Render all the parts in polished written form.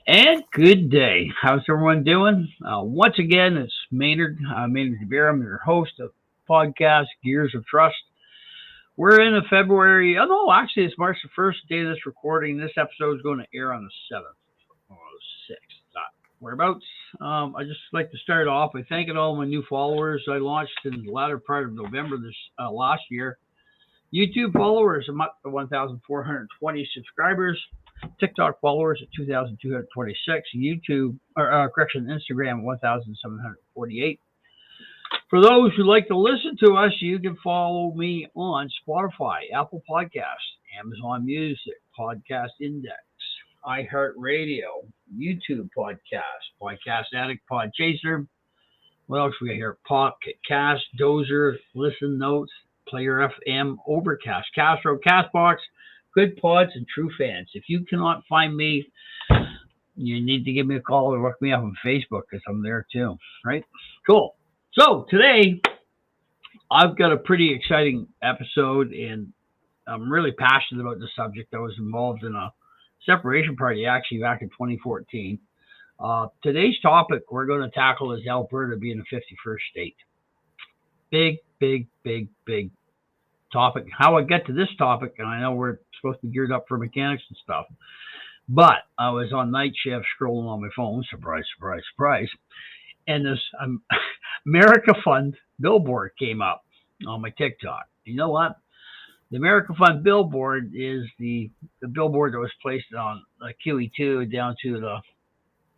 And good day. How's everyone doing? Once again, it's Maynard. Maynard DeVere. I'm your host of podcast Gears of Trust. We're in February. Oh no, actually, it's March the 1st, day of this recording. This episode is going to air on the 7th or 6th. Not whereabouts. I just like to start off by thanking all my new followers I launched in the latter part of November this last year. YouTube followers, I'm up to 1,420 subscribers. TikTok followers at 2,226. Instagram 1,748. For those who like to listen to us, you can follow me on Spotify, Apple Podcasts, Amazon Music, Podcast Index, iHeartRadio, YouTube Podcast, Podcast Addict, Podchaser. What else we got here? Pocket Cast, Dozer, Listen Notes, Player FM, Overcast, Castro, Castbox, Good Pods, and True Fans. If you cannot find me, you need to give me a call or look me up on Facebook because I'm there too. Right? Cool. So today, I've got a pretty exciting episode, and I'm really passionate about the subject. I was involved in a separation party actually back in 2014. Today's topic we're going to tackle is Alberta being the 51st state. Big topic. How I get to this topic, and I know we're supposed to be geared up for mechanics and stuff, but I was on night shift scrolling on my phone, surprise, and this Americafund billboard came up on my TikTok. You know what? The Americafund billboard is the billboard that was placed on QE2 down to the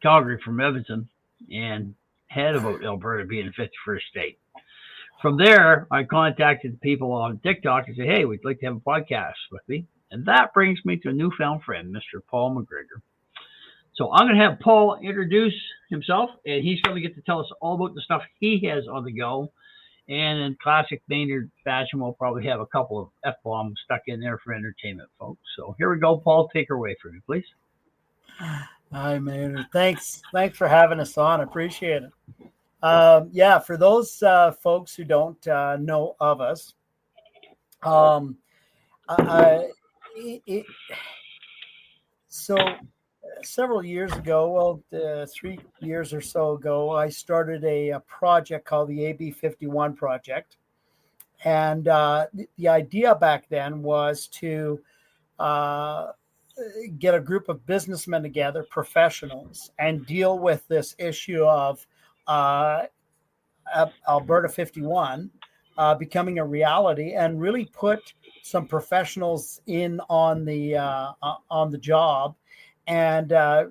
Calgary from Edmonton and had about Alberta being the 51st state. From there, I contacted people on TikTok and said, hey, we'd like to have a podcast with me. And that brings me to a newfound friend, Mr. Paul McGregor. So I'm going to have Paul introduce himself, and he's going to get to tell us all about the stuff he has on the go. And in classic Maynard fashion, we'll probably have a couple of F-bombs stuck in there for entertainment, folks. So here we go. Paul, take her away for me, please. Hi, Maynard. Thanks for having us on. I appreciate it. For those folks who don't know of us, so several years ago, 3 years or so ago, I started a project called the AB51 project. And the idea back then was to get a group of businessmen together, professionals, and deal with this issue of Alberta 51 becoming a reality, and really put some professionals in on the job, and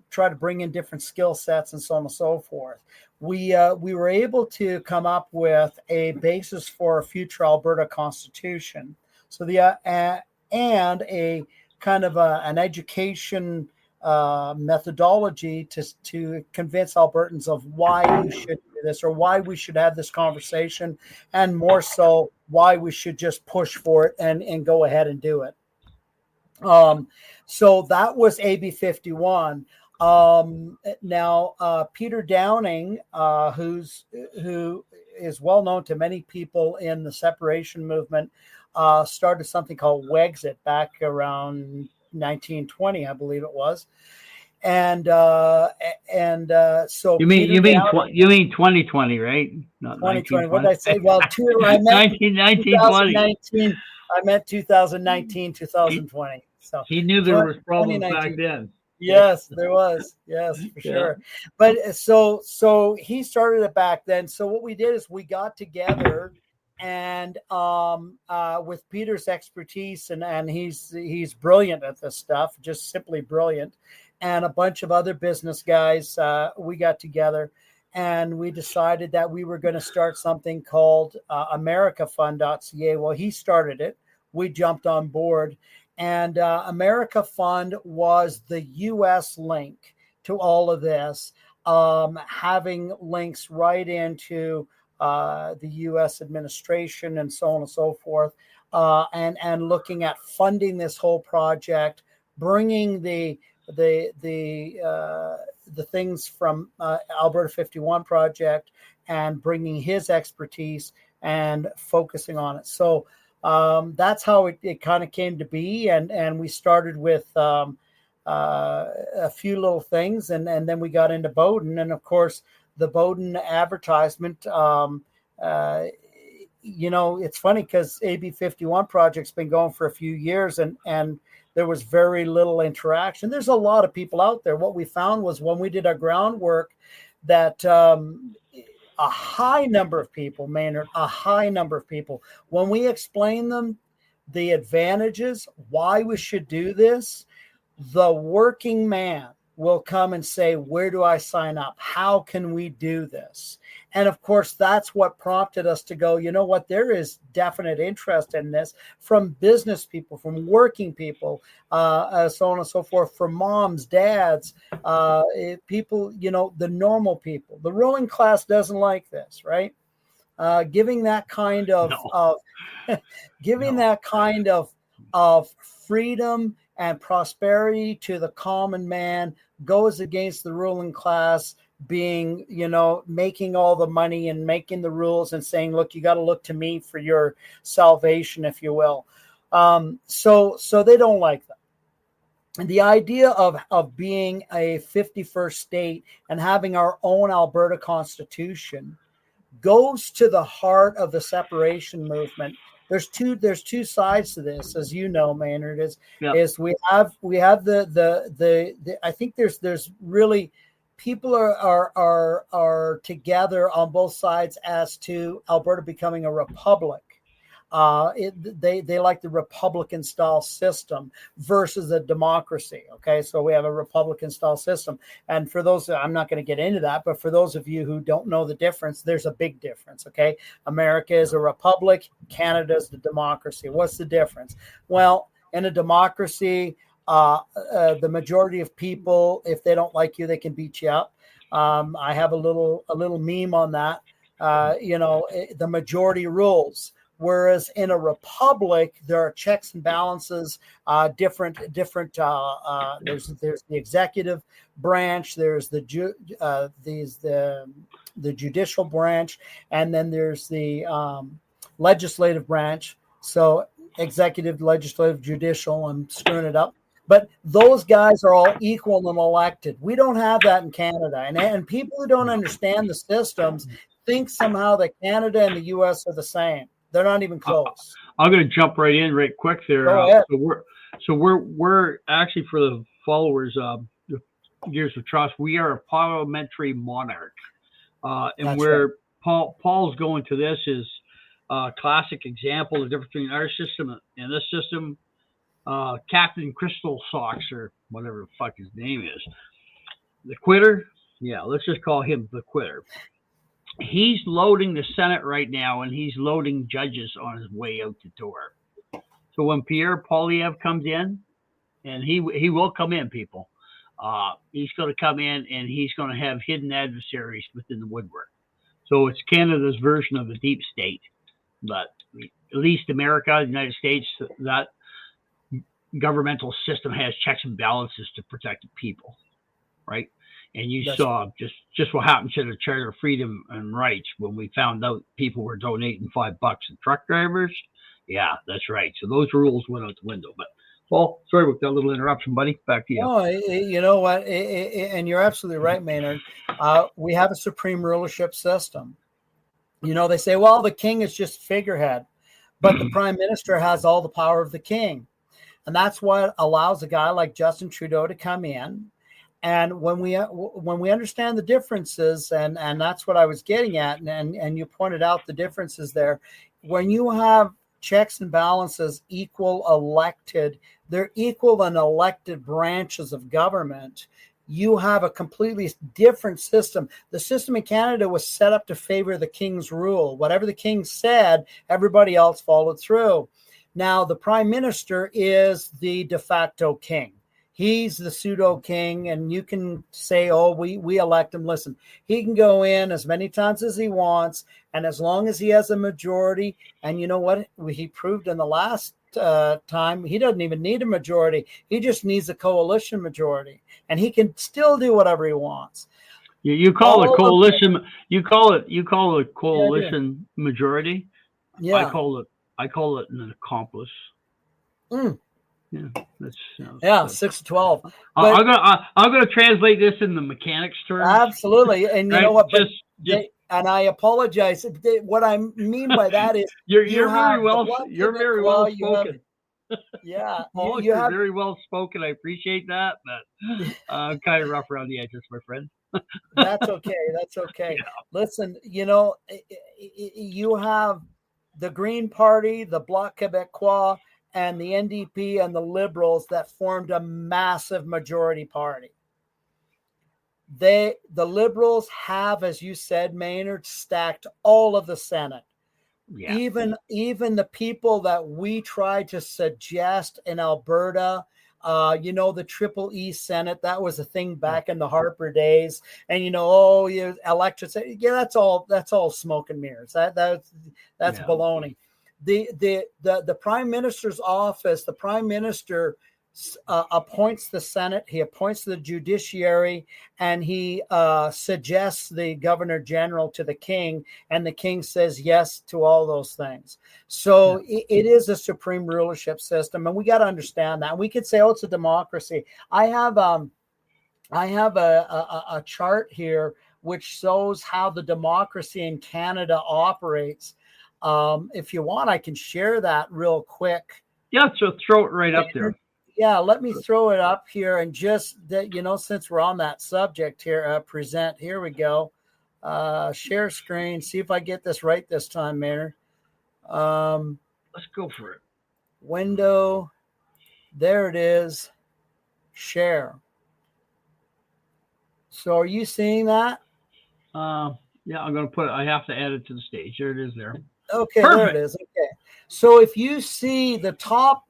try to bring in different skill sets and so on and so forth. We were able to come up with a basis for a future Alberta Constitution. So and a kind of an education methodology to convince Albertans of why we should do this, or why we should have this conversation, and more so why we should just push for it and go ahead and do it. So that was AB 51. Now Peter Downing, who is well known to many people in the separation movement, started something called Wexit back around 1920, I believe it was, and so you mean 2020, right? Not 2020. What did I say? Well, I meant 2019. I meant 2019, 2020. So he knew there was problems back then. Yes, there was. Yes, for sure. But so he started it back then. So what we did is we got together, and with Peter's expertise, and he's brilliant at this stuff, just simply brilliant, and a bunch of other business guys, we got together, and we decided that we were going to start something called Americafund.ca. Well, he started it. We jumped on board, and Americafund was the U.S. link to all of this, having links right into the U.S. administration and so on and so forth, and looking at funding this whole project, bringing the things from Alberta 51 project, and bringing his expertise and focusing on it. So that's how it kind of came to be, and we started with a few little things, and then we got into Bowden, and of course the Bowden advertisement. It's funny because AB 51 project's been going for a few years, and there was very little interaction. There's a lot of people out there. What we found was when we did our groundwork that a high number of people, Maynard, when we explain them the advantages, why we should do this, the working man will come and say, where do I sign up? How can we do this? And of course, that's what prompted us to go, you know what, there is definite interest in this from business people, from working people, so on and so forth, from moms, dads, people, the normal people. The ruling class doesn't like this, right? Giving that kind of, that kind of freedom and prosperity to the common man goes against the ruling class being, making all the money and making the rules and saying, look, you got to look to me for your salvation, if you will. So they don't like that. And the idea of being a 51st state and having our own Alberta Constitution goes to the heart of the separation movement. There's two sides to this, as you know, Maynard. Is we have the I think there's really people are together on both sides as to Alberta becoming a republic. They like the Republican style system versus a democracy. Okay, so we have a Republican style system, and for those, I'm not going to get into that, but for those of you who don't know the difference, there's a big difference. Okay, America is a republic, Canada is the democracy. What's the difference? Well, in a democracy, the majority of people, if they don't like you, they can beat you up. I have a little meme on that. The majority rules. Whereas in a republic, there are checks and balances, different. There's the executive branch, there's the judicial branch, and then there's the legislative branch. So executive, legislative, judicial. I'm screwing it up, but those guys are all equal and elected. We don't have that in Canada, and people who don't understand the systems think somehow that Canada and the U.S. are the same. They're not even close. I'm going to jump right in right quick there. Go ahead. So we're actually, for the followers of Gears of Trust, we are a parliamentary monarch, and That's where right. Paul's going to this is a classic example of the difference between our system and this system. Captain Crystal Socks, or whatever the fuck his name is, the quitter. Yeah, let's just call him the quitter. He's loading the Senate right now, and he's loading judges on his way out the door. So when Pierre Poilievre comes in, and he will come in, people, he's going to come in, and he's going to have hidden adversaries within the woodwork. So it's Canada's version of the deep state. But at least America, the United States, that governmental system has checks and balances to protect the people, right? And you saw just what happened to the Charter of Freedom and Rights when we found out people were donating $5 in truck drivers. Yeah, that's right. So those rules went out the window. But Paul, sorry about that little interruption, buddy. Back to you. Oh, you know what? And you're absolutely right, Maynard. We have a supreme rulership system. They say, well, the king is just a figurehead, but the prime minister has all the power of the king. And that's what allows a guy like Justin Trudeau to come in. And when we understand the differences, and that's what I was getting at, and you pointed out the differences there, when you have checks and balances they're equal and elected branches of government, you have a completely different system. The system in Canada was set up to favor the king's rule. Whatever the king said, everybody else followed through. Now, the prime minister is the de facto king. He's the pseudo king, and you can say, oh, we elect him. Listen, he can go in as many times as he wants, and as long as he has a majority, and you know what? He proved in the last time, he doesn't even need a majority. He just needs a coalition majority, and he can still do whatever he wants. You call it coalition. You call it coalition majority. Yeah. I call it an accomplice. Yeah, that's Yeah, good. 6-12. I'm But gonna translate this in the mechanics terms. absolutely, and you Right? know what? But Just and I apologize. What I mean by that is you you're have very the well blood well Quebecois, you have spoken. Paul, you you're have very well spoken. I appreciate that. But I'm kind of rough around the edges, my friend. that's okay. That's okay. Yeah. Listen, you know, you have the Green Party, the Bloc Québécois, and the NDP and the Liberals that formed a massive majority party. The Liberals have, as you said, Maynard, stacked all of the Senate. Yeah. Even the people that we tried to suggest in Alberta, you know, the Triple E Senate, that was a thing back in the Harper days. And you know, oh, you electricity, yeah, that's all smoke and mirrors. That's baloney. The Prime Minister's office, the Prime Minister appoints the Senate, he appoints the judiciary, and he suggests the Governor General to the King, and the King says yes to all those things. So it is a supreme rulership system, and we got to understand that. And we could say, oh, it's a democracy. I have a chart here which shows how the democracy in Canada operates. If you want, I can share that real quick. Yeah, so throw it right up there. Yeah, let me throw it up here, and just that, you know, since we're on that subject here, present. Here we go. Share screen. See if I get this right this time, Maynard. Let's go for it. Window. There it is. Share. So are you seeing that? Yeah, I'm gonna put it. I have to add it to the stage. There it is. There. Okay, Perfect. there it is. Okay. So if you see the top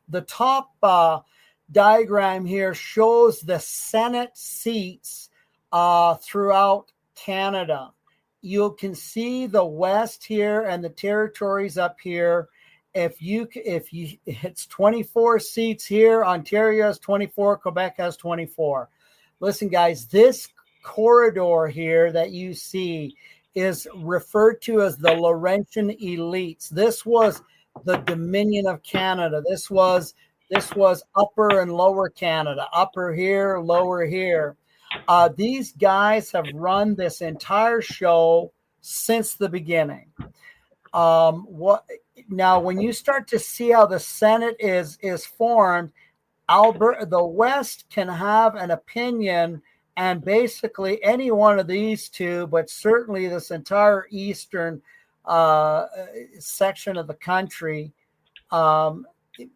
diagram here shows the Senate seats throughout Canada. You can see the West here and the territories up here. It's 24 seats here. Ontario has 24. Quebec has 24. Listen, guys, this corridor here that you see is referred to as the Laurentian elites. This was the Dominion of Canada. This was Upper and Lower Canada, upper here, lower here. These guys have run this entire show since the beginning. Now, when you start to see how the Senate is formed, Alberta, the West can have an opinion, and basically any one of these two, but certainly this entire eastern section of the country,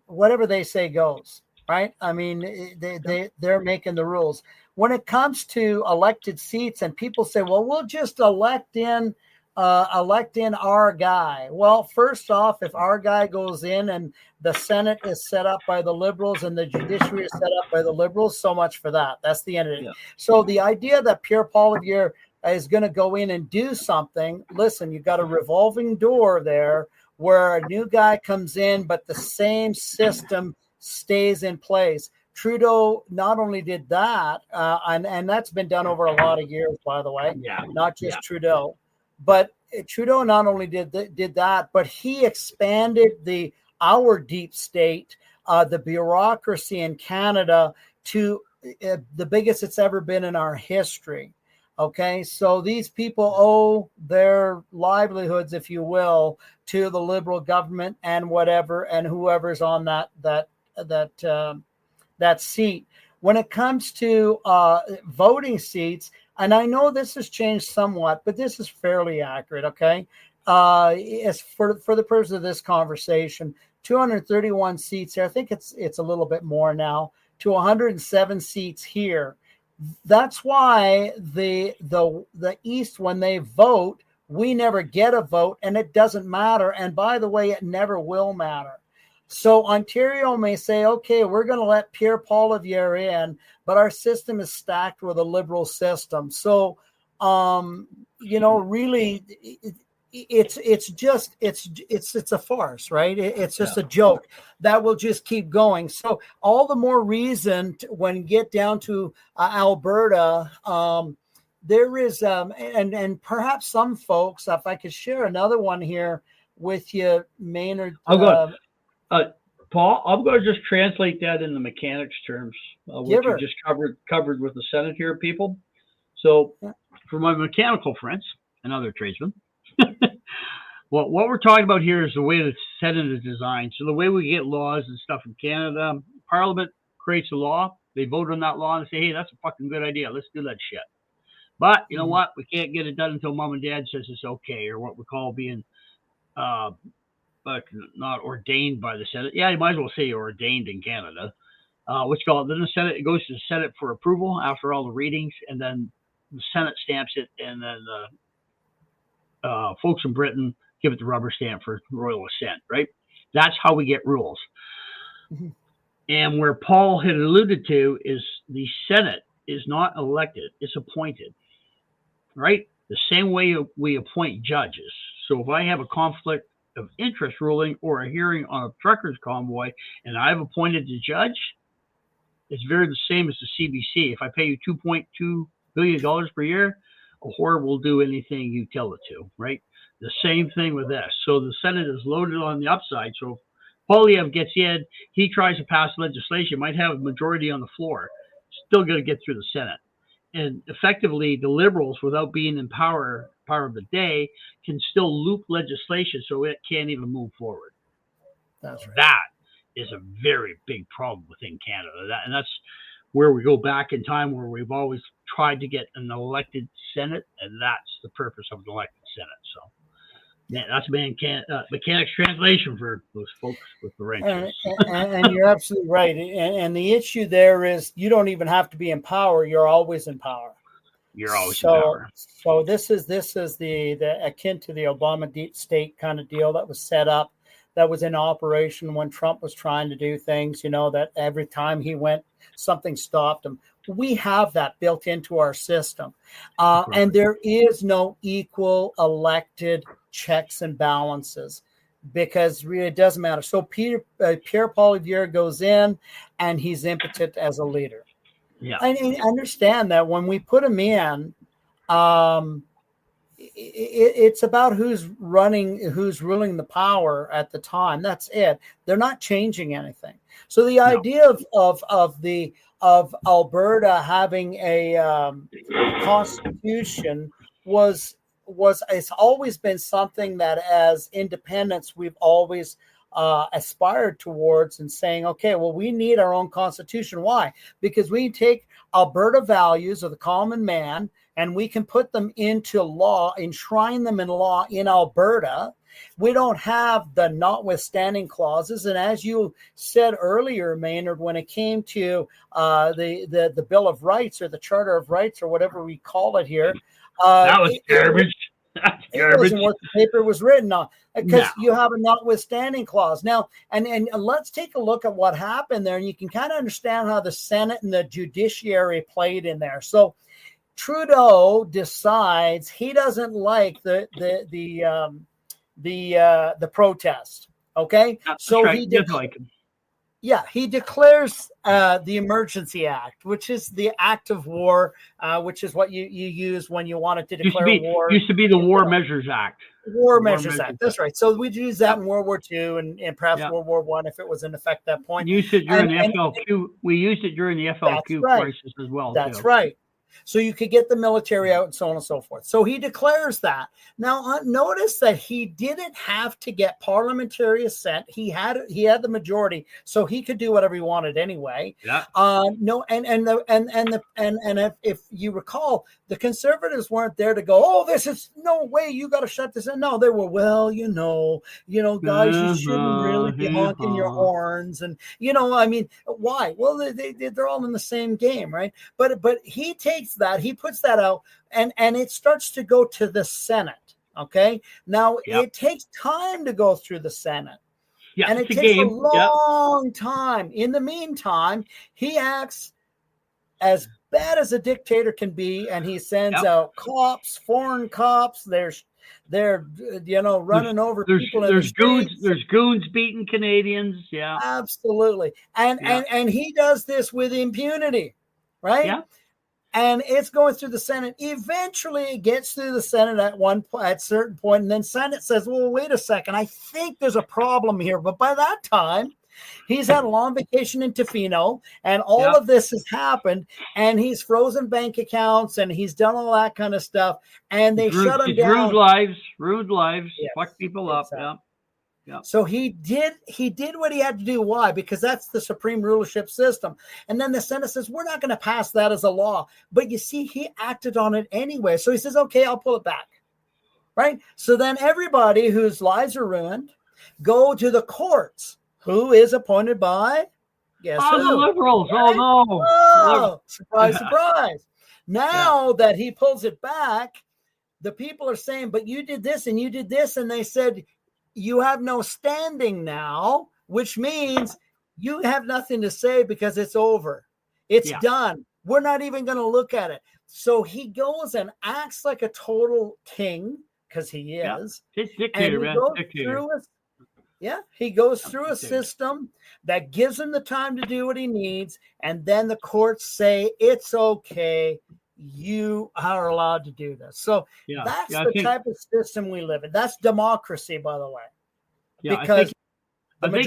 whatever they say goes, right? I mean, they're making the rules. When it comes to elected seats, and people say, well, we'll just elect in our guy. Well, first off, if our guy goes in and the Senate is set up by the Liberals and the judiciary is set up by the Liberals, so much for that. That's the end of it. Yeah. So the idea that Pierre Poilievre is going to go in and do something, listen, you've got a revolving door there where a new guy comes in, but the same system stays in place. Trudeau not only did that, and that's been done over a lot of years, by the way, not just Trudeau, but Trudeau not only did that, but he expanded our deep state, the bureaucracy in Canada, to the biggest it's ever been in our history. Okay, so these people owe their livelihoods, if you will, to the Liberal government and whatever and whoever's on that seat. When it comes to voting seats, and I know this has changed somewhat, but this is fairly accurate. Okay, as for the purpose of this conversation, 231 seats here. I think it's a little bit more now, to 107 seats here. That's why the East, when they vote, we never get a vote, and it doesn't matter. And by the way, it never will matter. So Ontario may say, okay, we're going to let Pierre Poilievre in, but our system is stacked with a Liberal system. So, really, it's a farce, right? It's just a joke that will just keep going. So all the more reason when you get down to Alberta, there is, and perhaps some folks, if I could share another one here with you, Maynard. Paul, I'm going to just translate that in the mechanics terms, what you just covered with the Senate here, people. So, for my mechanical friends and other tradesmen, well, what we're talking about here is the way the Senate is designed. So, the way we get laws and stuff in Canada, Parliament creates a law. They vote on that law and say, hey, that's a fucking good idea. Let's do that shit. But you know what? We can't get it done until mom and dad says it's okay, or what we call being but not ordained by the Senate. Yeah, you might as well say ordained in Canada. What's called then the Senate, it goes to the Senate for approval after all the readings, and then the Senate stamps it, and then the folks in Britain give it the rubber stamp for royal assent, right? That's how we get rules. Mm-hmm. And where Paul had alluded to is the Senate is not elected, it's appointed, right? The same way we appoint judges. So if I have a conflict of interest ruling or a hearing on a trucker's convoy and I've appointed the judge, it's very the same as the CBC. If I pay you $2.2 billion per year, a whore will do anything you tell it to, right? The same thing with this. So the Senate is loaded on the upside. So if Poilievre gets in, he tries to pass legislation, might have a majority on the floor, still going to get through the Senate. And effectively, the Liberals, without being in power of the day, can still loop legislation so it can't even move forward. That's right. That is a very big problem within Canada. And that's where we go back in time, where we've always tried to get an elected Senate, and that's the purpose of an elected Senate. So that's mechanics translation for those folks with the wrenches. And you're absolutely right. And the issue there is you don't even have to be in power. You're always in power. You're always in power. So this is the akin to the Obama deep state kind of deal that was set up, that was in operation when Trump was trying to do things, that every time he went, something stopped him. We have that built into our system. And there is no equal elected checks and balances, because really it doesn't matter. So Pierre Poilievre goes in and he's impotent as a leader. Yeah, I understand that when we put him in, it's about who's ruling the power at the time. That's it. They're not changing anything. So the idea of Alberta having a constitution it's always been something that as independents we've always aspired towards, and saying, okay, well, we need our own constitution. Why? Because we take Alberta values of the common man and we can put them into law, enshrine them in law in Alberta. We don't have the notwithstanding clauses. And as you said earlier, Maynard, when it came to the Bill of Rights or the Charter of Rights or whatever we call it here, that was garbage. It wasn't what the paper was written on, because you have a notwithstanding clause. Now, and let's take a look at what happened there, and you can kind of understand how the Senate and the judiciary played in there. So Trudeau decides he doesn't like the protest. Okay, so right. he declares the Emergency Act, which is the act of war, which is what you use when you wanted to declare war. Used to be the War Measures Act. War Measures Act. That's right. So we'd use that in World War II and perhaps World War I if it was in effect at that point. We used it during the FLQ. We used it during the FLQ crisis as well. That's right. So you could get the military out and so on and so forth. So he declares that. Now, notice that he didn't have to get parliamentary assent. He had the majority, so he could do whatever he wanted anyway. Yeah. If you recall, the Conservatives weren't there to go, oh, this is no way, you got to shut this in. No, they were, well, guys, you shouldn't really be honking your horns, and why? Well, they're all in the same game, right? But he takes that, he puts that out, and it starts to go to the Senate. Okay, now it takes time to go through the Senate. Yeah, and it takes a long time. In the meantime, he acts as bad as a dictator can be, and he sends out cops, foreign cops. They're running over people. There's goons beating Canadians. Yeah, absolutely. And he does this with impunity, right? Yeah. And it's going through the Senate. Eventually, it gets through the Senate at a certain point, and then Senate says, "Well, wait a second. I think there's a problem here." But by that time, He's had a long vacation in Tofino, and all of this has happened, and he's frozen bank accounts, and he's done all that kind of stuff, and they shut him down. Rude lives, fuck people up. Yeah. Yeah. So he did what he had to do. Why? Because that's the supreme rulership system. And then the Senate says, we're not going to pass that as a law. But you see, he acted on it anyway. So he says, okay, I'll pull it back. Right? So then everybody whose lives are ruined go to the courts, who is appointed by, guess who? The liberals. Right? Oh, no. Oh, surprise, surprise. Now that he pulls it back, the people are saying, but you did this and you did this. And they said, you have no standing now, which means you have nothing to say because it's over. It's done. We're not even going to look at it. So he goes and acts like a total king, because he is. It's dictator, man. He goes through a system that gives him the time to do what he needs. And then the courts say, it's okay. You are allowed to do this. So that's the type of system we live in. That's democracy, by the way. Yeah, because I think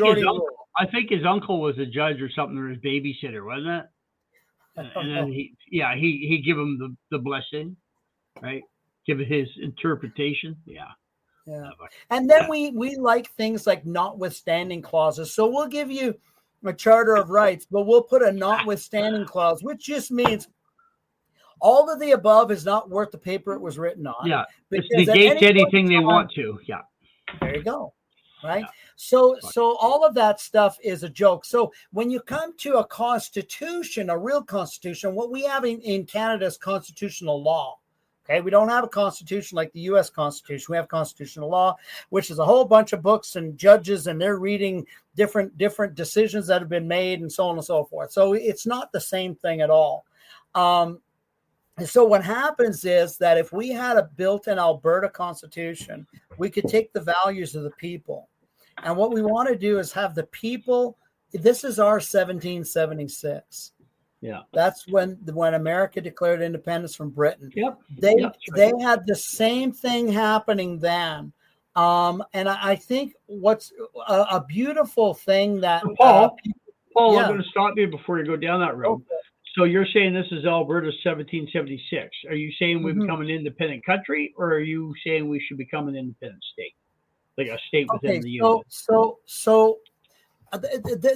his uncle was a judge or something, or his babysitter, wasn't it? And then he give him the blessing, right? Give it his interpretation. Yeah. And then we like things like notwithstanding clauses. So we'll give you a charter of rights, but we'll put a notwithstanding clause, which just means all of the above is not worth the paper it was written on. Yeah. It negates anything they want to. Yeah. There you go. Right. Yeah. So all of that stuff is a joke. So when you come to a constitution, a real constitution, what we have in Canada is constitutional law. Okay. We don't have a constitution like the U.S. Constitution. We have constitutional law, which is a whole bunch of books and judges, and they're reading different decisions that have been made and so on and so forth. So it's not the same thing at all. So what happens is that if we had a built-in Alberta Constitution, we could take the values of the people. And what we want to do is have the people, this is our 1776. Yeah. That's when America declared independence from Britain. Yep. They had the same thing happening then. And I think what's a beautiful thing that... Paul, I'm going to stop you before you go down that road. Okay. So you're saying this is Alberta's 1776. Are you saying we become an independent country, or are you saying we should become an independent state, like a state within the union? So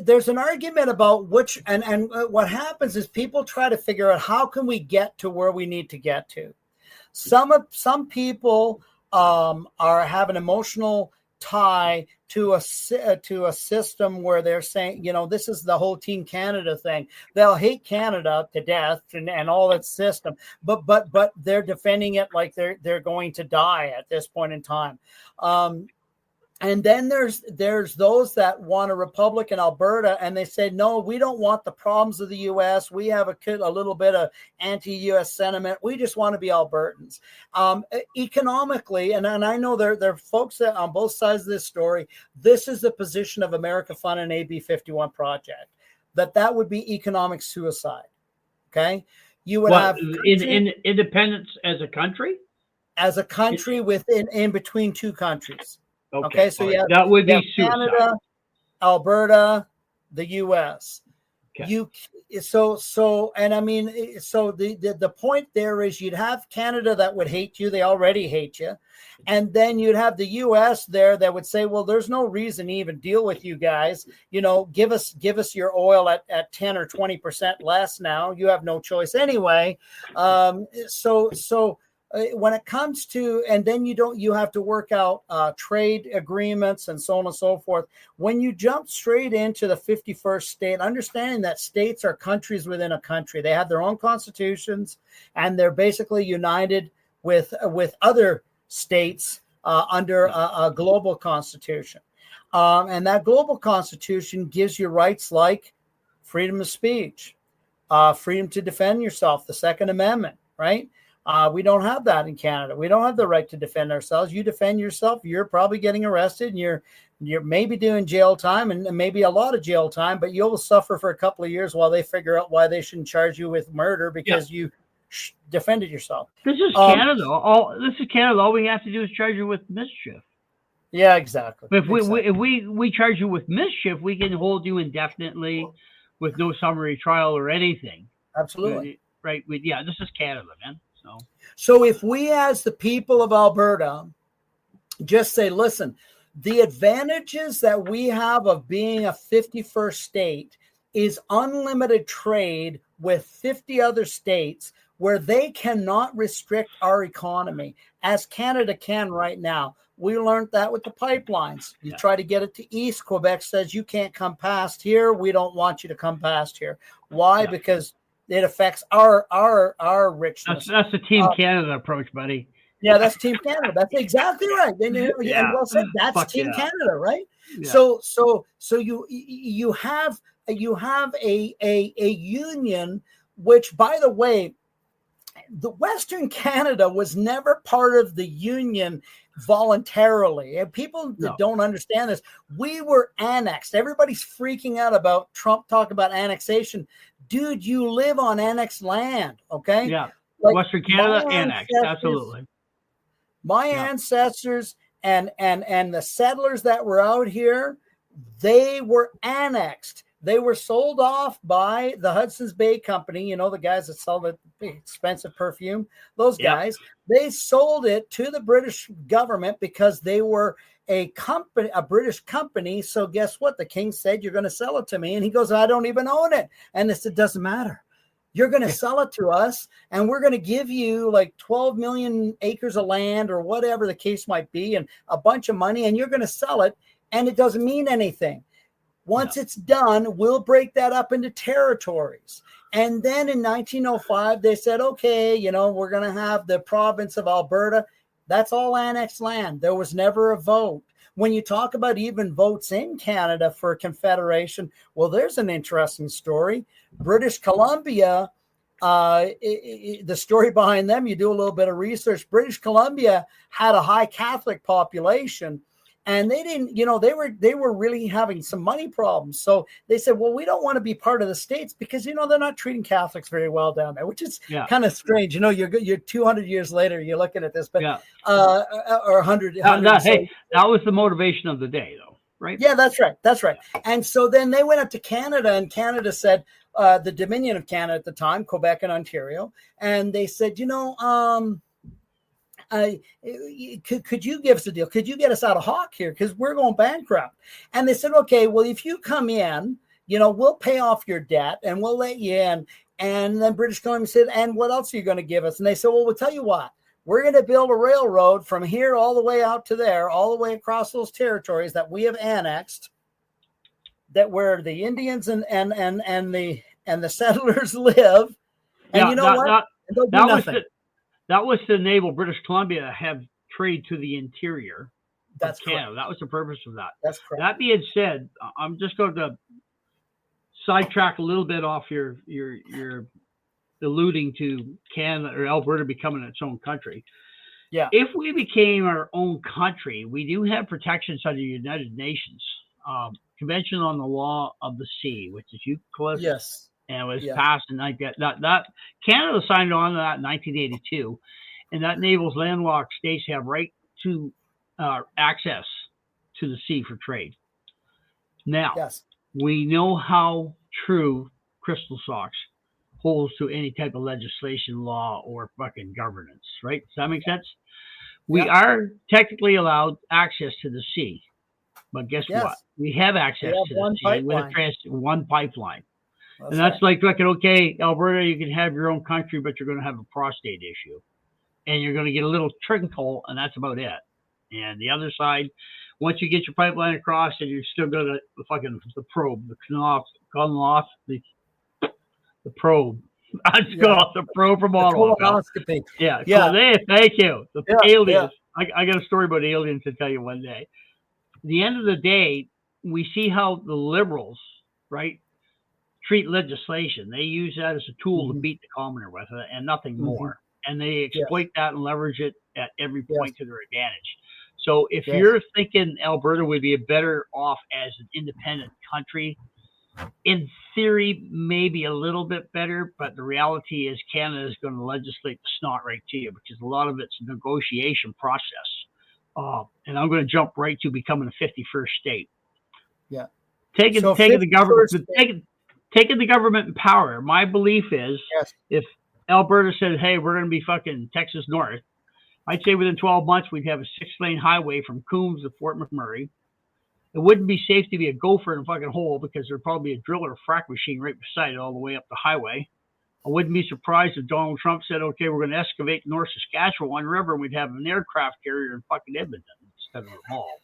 there's an argument about which, and what happens is people try to figure out how can we get to where we need to get to. Some people have an emotional tie to a system where they're saying, this is the whole Team Canada thing. They'll hate Canada to death and all its system, but they're defending it like they're going to die at this point in time. And then there's those that want a republic in Alberta, and they say, no, we don't want the problems of the U.S. We have a little bit of anti-U.S. sentiment. We just want to be Albertans. Economically, and I know there are folks that on both sides of this story, this is the position of Americafund and AB 51 project, that would be economic suicide. Okay? You would have independence as a country? As a country in between two countries. Okay, so that would be Canada, Alberta, the U.S. Okay. The point there is you'd have Canada that would hate you; they already hate you, and then you'd have the U.S. there that would say, "Well, there's no reason to even deal with you guys. Give us your oil at 10 or 20% less now. You have no choice anyway." When it comes to, and then you have to work out trade agreements and so on and so forth. When you jump straight into the 51st state, understanding that states are countries within a country, they have their own constitutions, and they're basically united with other states under a global constitution. And that global constitution gives you rights like freedom of speech, freedom to defend yourself, the Second Amendment, right? We don't have that in Canada. We don't have the right to defend ourselves. You defend yourself, you're probably getting arrested, and you're maybe doing jail time and maybe a lot of jail time, but you'll suffer for a couple of years while they figure out why they shouldn't charge you with murder because you defended yourself. This is Canada. All we have to do is charge you with mischief. Yeah, exactly. But if Exactly. we charge you with mischief, we can hold you indefinitely with no summary trial or anything. Absolutely. Right? Yeah, this is Canada, man. So So if we, as the people of Alberta, just say, listen, the advantages that we have of being a 51st state is unlimited trade with 50 other states where they cannot restrict our economy as Canada can right now. We learned that with the pipelines. You try to get it to East, Quebec says you can't come past here. We don't want you to come past here. Why? Because it affects our richness. that's the Team Canada approach, buddy. Yeah, that's Team Canada. That's exactly right. And well said. That's Team Canada, right? Yeah. So you have a union, which, by the way, the Western Canada was never part of the union voluntarily. And people that don't understand this, we were annexed. Everybody's freaking out about Trump talking about annexation. Dude, you live on annexed land, okay? Yeah. Like, Western Canada annexed, absolutely. My ancestors and the settlers that were out here, they were annexed. They were sold off by the Hudson's Bay Company, you know, the guys that sell the expensive perfume, those guys. They sold it to the British government because they were a company, a British company. So guess what? The king said, you're going to sell it to me. And he goes, I don't even own it. And they said, doesn't matter. You're going to sell it to us, and we're going to give you like 12 million acres of land or whatever the case might be, and a bunch of money, and you're going to sell it, and it doesn't mean anything. Once it's done, we'll break that up into territories. And then in 1905, they said, okay, you know, we're going to have the province of Alberta. That's all annexed land. There was never a vote. When you talk about even votes in Canada for Confederation, well, there's an interesting story. British Columbia, the story behind them, you do a little bit of research. British Columbia had a high Catholic population, and they didn't, you know, they were really having some money problems. So they said, well, we don't want to be part of the states because, you know, they're not treating Catholics very well down there, which is kind of strange. You know, you're 200 years later, you're looking at this, but or 100. Hey, that was the motivation of the day, though, right? Yeah, that's right. That's right. And so then they went up to Canada, and Canada said, the Dominion of Canada at the time, Quebec and Ontario, and they said, you know, could you give us a deal? Could you get us out of hock here? Because we're going bankrupt. And they said, okay, well, if you come in, you know, we'll pay off your debt and we'll let you in. And then British Columbia said, and what else are you going to give us? And they said, well, we'll tell you what. We're going to build a railroad from here all the way out to there, all the way across those territories that we have annexed, that where the Indians and the settlers live. And you know what? That was to enable British Columbia to have trade to the interior of Canada. Correct. That was the purpose of that. That's correct. That being said, I'm just going to sidetrack a little bit off your alluding to Canada or Alberta becoming its own country. Yeah. If we became our own country, we do have protections under the United Nations Convention on the Law of the Sea, which is UCLOS. Yes. And it was passed in that Canada signed on to that in 1982, and that enables landlocked states to have right to access to the sea for trade. Now, we know how true Crystal Socks holds to any type of legislation, law, or fucking governance, right? Does that make sense? We are technically allowed access to the sea, but guess what? We have access to the sea with one pipeline. That's like, okay, Alberta, you can have your own country, but you're going to have a prostate issue. And you're going to get a little trickle, and that's about it. And the other side, once you get your pipeline across, and you're still going to the probe, the probe. Let's go off the probe from Ottawa. Colonoscopy. Yeah. Thank you. The aliens. I got a story about aliens to tell you one day. At the end of the day, we see how the liberals, right, treat legislation. They use that as a tool to beat the commoner with it and nothing more. And they exploit that and leverage it at every point to their advantage. So if you're thinking Alberta would be better off as an independent country, in theory, maybe a little bit better, but the reality is Canada is going to legislate the snot right to you because a lot of it's a negotiation process. And I'm going to jump right to becoming a 51st state. Yeah. Taking So the government, 51st state. taking the government in power. My belief is, Yes. if Alberta said, "Hey, we're going to be fucking Texas North," I'd say within 12 months we'd have a 6-lane highway from Coombs to Fort McMurray. It wouldn't be safe to be a gopher in a fucking hole because there'd probably be a drill or a frack machine right beside it all the way up the highway. I wouldn't be surprised if Donald Trump said, "Okay, we're going to excavate North Saskatchewan River and we'd have an aircraft carrier in fucking Edmonton instead of a mall."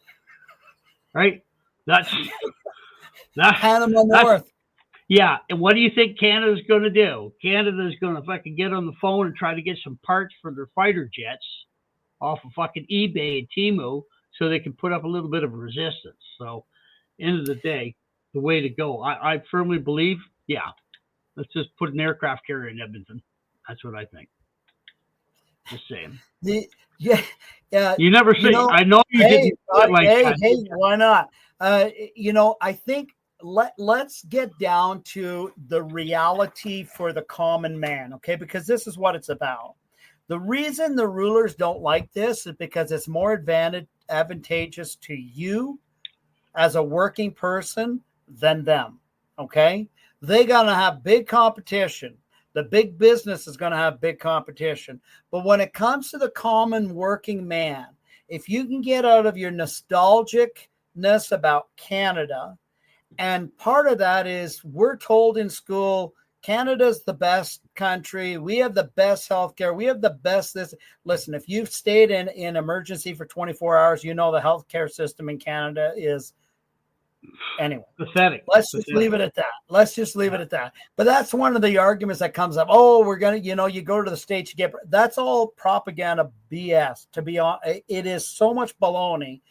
Right? That's Panama North. Yeah. And what do you think Canada's going to do? Canada's going to fucking get on the phone and try to get some parts for their fighter jets off of fucking eBay and Temu so they can put up a little bit of resistance. So, end of the day, the way to go. I firmly believe, let's just put an aircraft carrier in Edmonton. That's what I think. Just saying. You never say. I know you didn't put it like that. Hey, why not? I think let's get down to the reality for the common man, okay? Because this is what it's about. The reason the rulers don't like this is because it's more advantageous to you as a working person than them, okay? They're going to have big competition. The big business is going to have big competition. But when it comes to the common working man, if you can get out of your nostalgicness about Canada, and part of that is we're told in school, Canada's the best country. We have the best healthcare. We have the best this. Listen, if you've stayed in emergency for 24 hours, you know the healthcare system in Canada is anyway. Pathetic. Let's just leave it at that. But that's one of the arguments that comes up. Oh, we're going to, you go to the States, you get, that's all propaganda BS. To be honest, it is so much baloney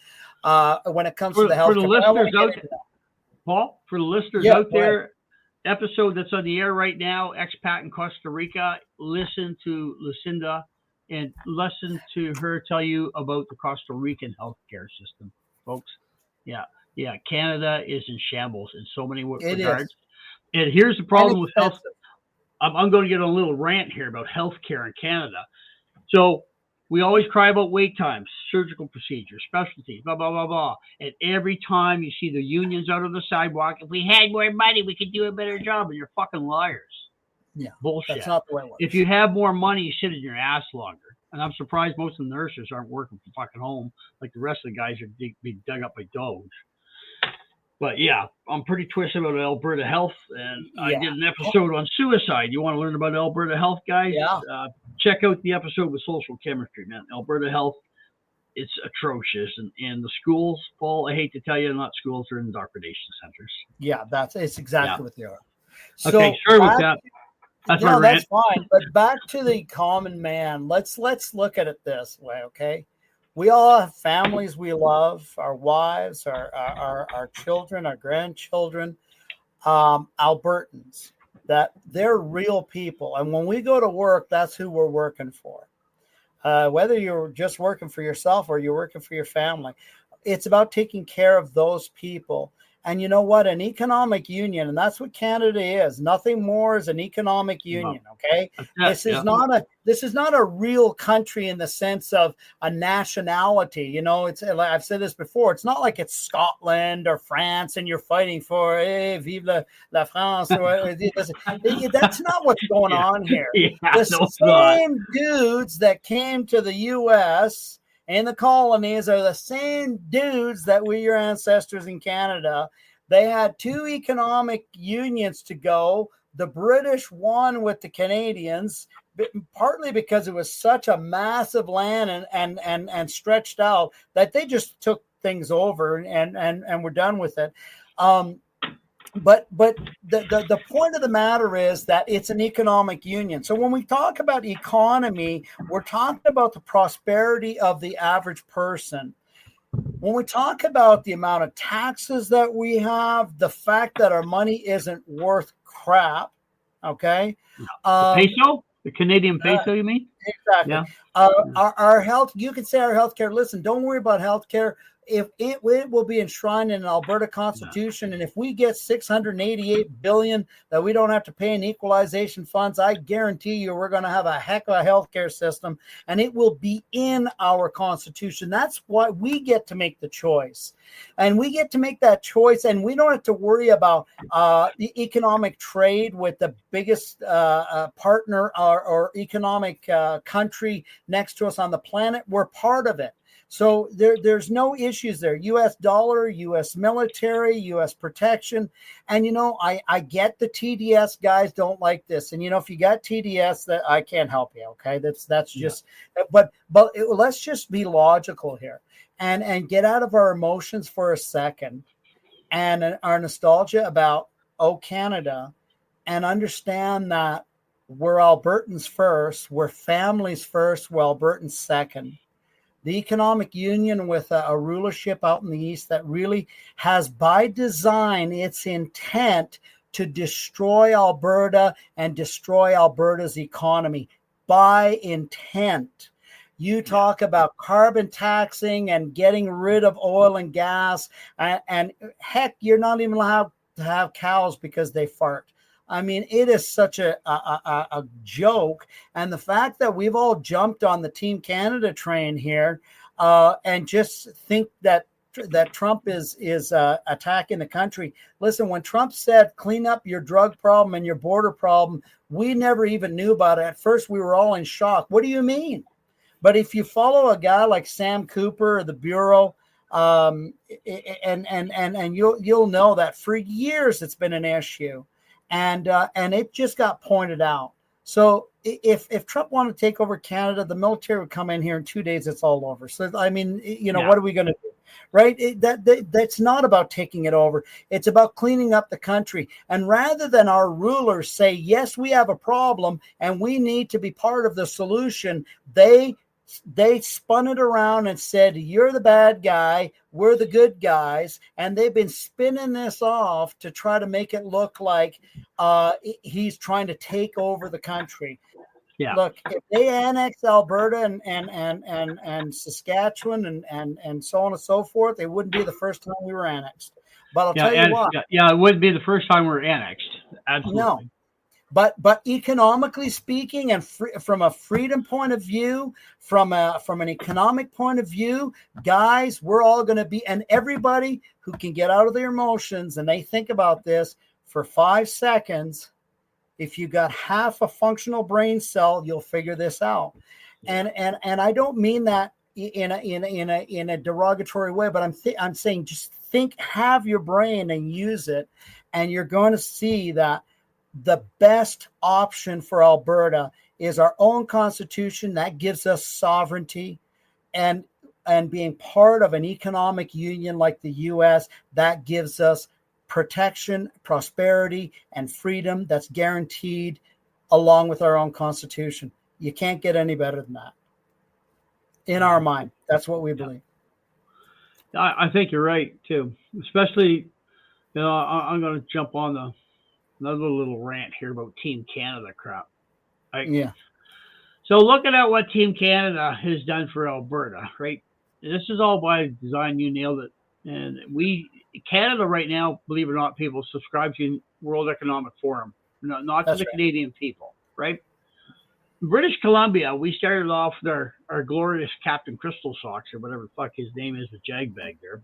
when it comes to the healthcare. For the listeners out there, Paul, for the listeners out there, episode that's on the air right now, expat in Costa Rica, listen to Lucinda and listen to her tell you about the Costa Rican healthcare system, folks. Yeah, Canada is in shambles in so many regards. And here's the problem with health. I'm going to get on a little rant here about healthcare in Canada. So we always cry about wait times, surgical procedures, specialties, blah, blah, blah, blah. And every time you see the unions out on the sidewalk, if we had more money, we could do a better job. And you're fucking liars. Yeah. Bullshit. That's not the way it works. If you have more money, you sit in your ass longer. And I'm surprised most of the nurses aren't working from fucking home like the rest of the guys are being dug up by dogs. But yeah, I'm pretty twisted about Alberta Health, and I did an episode on suicide. You want to learn about Alberta Health, guys? Yeah. Check out the episode with Social Chemistry, man. Alberta Health, it's atrocious. And the schools, Paul, I hate to tell you, not schools, they're indoctrination centers. Yeah, it's exactly what they are. So okay, sorry with that. That's fine. But back to the common man. Let's look at it this way, okay? We all have families we love, our wives, our children, our grandchildren, Albertans, that they're real people. And when we go to work, that's who we're working for. Whether you're just working for yourself or you're working for your family, it's about taking care of those people. And you know what? An economic union, and that's what Canada is. Nothing more is an economic union. Okay, this is not a real country in the sense of a nationality. You know, it's I've said this before. It's not like it's Scotland or France, and you're fighting for vive la France. That's not what's going on here. The same dudes that came to the U.S. and the colonies are the same dudes that were your ancestors in Canada. They had two economic unions to go. The British won with the Canadians, partly because it was such a massive land and stretched out that they just took things over and were done with it. But the point of the matter is that it's an economic union. So when we talk about economy, we're talking about the prosperity of the average person. When we talk about the amount of taxes that we have, the fact that our money isn't worth crap, okay? The peso? The Canadian peso, you mean? Exactly. Yeah. Our health, you could say our healthcare, listen, don't worry about healthcare. if it will be enshrined in an Alberta Constitution, and if we get $688 billion that we don't have to pay in equalization funds, I guarantee you we're going to have a heck of a healthcare system, and it will be in our Constitution. That's why we get to make the choice, and we get to make that choice, and we don't have to worry about the economic trade with the biggest partner or economic country next to us on the planet. We're part of it. So there's no issues there. U.S. dollar, U.S. military, U.S. protection. And, I get the TDS guys don't like this. And, if you got TDS, that I can't help you. Okay. That's just, but let's just be logical here and get out of our emotions for a second and our nostalgia about, Canada, and understand that we're Albertans first, we're families first, we're Albertans second. The economic union with a rulership out in the east that really has by design its intent to destroy Alberta and destroy Alberta's economy by intent. You talk about carbon taxing and getting rid of oil and gas, and heck, you're not even allowed to have cows because they fart. I mean, it is such a joke. And the fact that we've all jumped on the Team Canada train here and just think that Trump is attacking the country. Listen, when Trump said, clean up your drug problem and your border problem, we never even knew about it. At first, we were all in shock. What do you mean? But if you follow a guy like Sam Cooper or the Bureau, and you'll know that for years it's been an issue. And it just got pointed out. So if Trump wanted to take over Canada, the military would come in here in 2 days. It's all over. So, I mean, what are we going to do? Right? That's not about taking it over. It's about cleaning up the country. And rather than our rulers say, yes, we have a problem and we need to be part of the solution, they spun it around and said, you're the bad guy, we're the good guys. And they've been spinning this off to try to make it look like he's trying to take over the country. Yeah. Look, if they annex Alberta and Saskatchewan and so on and so forth, it wouldn't be the first time we were annexed. But I'll tell you what. Yeah, it wouldn't be the first time we were annexed. Absolutely. No. But economically speaking, and from a freedom point of view, from an economic point of view, guys, we're all going to be, and everybody who can get out of their emotions and they think about this for 5 seconds, if you got half a functional brain cell, you'll figure this out. And I don't mean that in a derogatory way, but I'm saying just have your brain and use it, and you're going to see that the best option for Alberta is our own constitution that gives us sovereignty, and being part of an economic union like the U.S. that gives us protection, prosperity, and freedom that's guaranteed along with our own constitution. You can't get any better than that. In our mind, that's what we believe. I think you're right too. Especially, I'm going to jump on another little rant here about Team Canada crap. Right? Yeah. So looking at what Team Canada has done for Alberta, right? This is all by design. You nailed it. And Canada right now, believe it or not, people subscribe to World Economic Forum, not to the Canadian people, right? British Columbia, we started off with our glorious Captain Crystal Socks, or whatever the fuck his name is, the Jagbag there.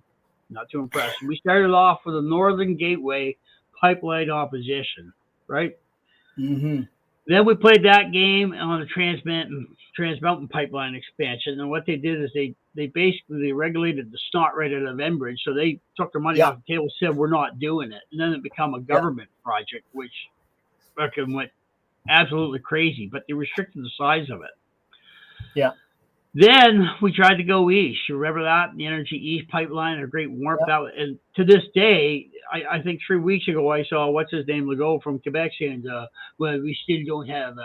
Not too impressed. We started off with a Northern Gateway pipeline opposition, right? Mm-hmm. Then we played that game on the Trans Mountain pipeline expansion, and what they did is they basically regulated the snot right out of Enbridge, so they took their money off the table, said we're not doing it, and then it became a government project, which fucking went absolutely crazy, but they restricted the size of it. Yeah. Then we tried to go east. You remember that? The Energy East pipeline, a great warmth out. And to this day, I think 3 weeks ago, I saw, Legault from Quebec saying, well, we still don't have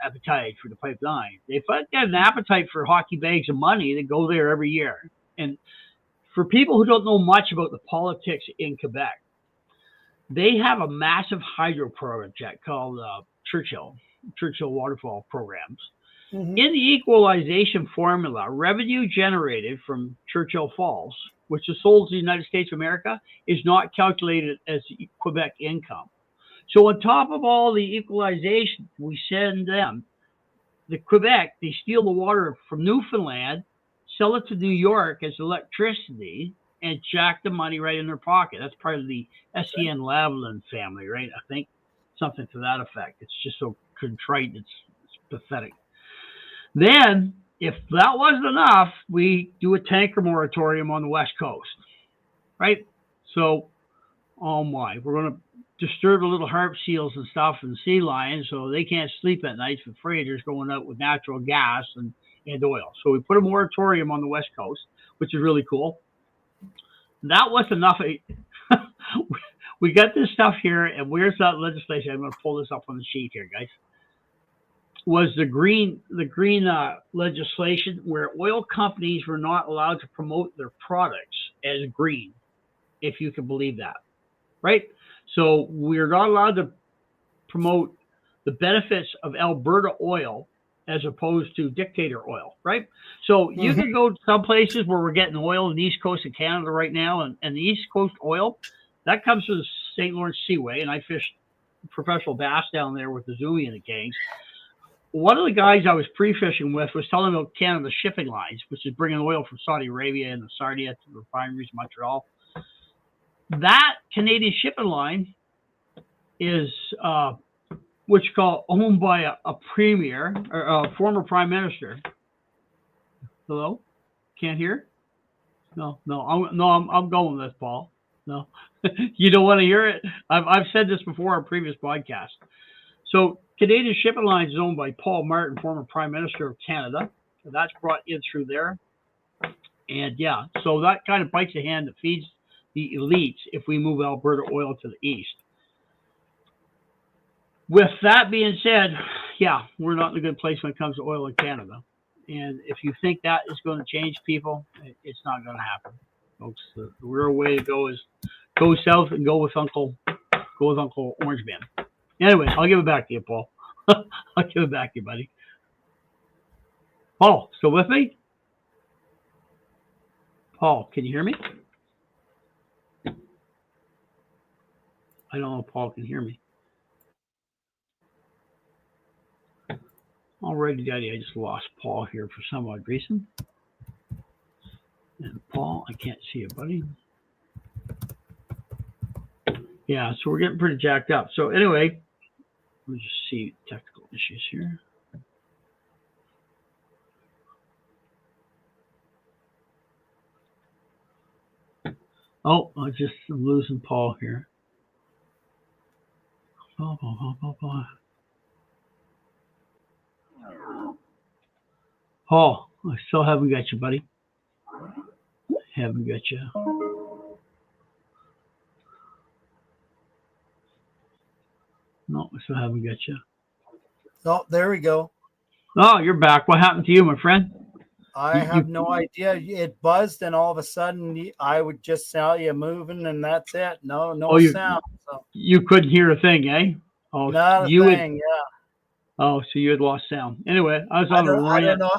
appetite for the pipeline. They got an appetite for hockey bags of money that go there every year. And for people who don't know much about the politics in Quebec, they have a massive hydro project called Churchill Waterfall Programs. Mm-hmm. In the equalization formula, revenue generated from Churchill Falls which is sold to the United States of America, is not calculated as Quebec income. So on top of all the equalization we send them, the Quebec, they steal the water from Newfoundland, sell it to New York as electricity, and jack the money right in their pocket. That's part of the SEN Lavalin family, right? I think something to that effect. It's just so contrite, it's pathetic. Then, if that wasn't enough, we do a tanker moratorium on the West Coast, right? So, oh my, we're going to disturb the little harp seals and stuff and sea lions so they can't sleep at night with freighters going out with natural gas and oil. So we put a moratorium on the West Coast, which is really cool. That wasn't enough. We got this stuff here, and where's that legislation? I'm going to pull this up on the sheet here, guys. Was the green legislation where oil companies were not allowed to promote their products as green, if you can believe that, right? So we're not allowed to promote the benefits of Alberta oil as opposed to dictator oil, right? So you can go to some places where we're getting oil in the east coast of Canada right now, and the east coast oil, that comes from the St. Lawrence Seaway, and I fished professional bass down there with the Zoomy and the gangs. One of the guys I was pre-fishing with was telling about Canada Shipping Lines, which is bringing oil from Saudi Arabia and the Sarnia to the refineries in Montreal. That Canadian shipping line is which is called owned by a premier or a former prime minister. Hello, can't hear? No, I'm going with this, Paul. No, you don't want to hear it. I've said this before on previous podcasts. So Canadian Shipping Lines is owned by Paul Martin, former Prime Minister of Canada. So that's brought in through there. And yeah, so that kind of bites the hand that feeds the elites if we move Alberta oil to the east. With that being said, yeah, we're not in a good place when it comes to oil in Canada. And if you think that is going to change people, it's not going to happen, folks. The real way to go is go south and go with Uncle Orange Man. Anyway, I'll give it back to you, Paul. I'll give it back to you, buddy. Paul, still with me? Paul, can you hear me? I don't know if Paul can hear me. Alrighty, Daddy, I just lost Paul here for some odd reason. And Paul, I can't see you, buddy. Yeah, so we're getting pretty jacked up. So anyway, let me just see technical issues here. Oh, I'm losing Paul here. Paul, I still haven't got you, buddy. Haven't got you. No, I still haven't got you. Oh, there we go. Oh, you're back. What happened to you, my friend? I have no idea. It buzzed, and all of a sudden, I would just tell you moving, and that's it. No sound. So. You couldn't hear a thing, eh? Oh, not a thing. Yeah. Oh, so you had lost sound. Anyway, I was on a rant. I don't know.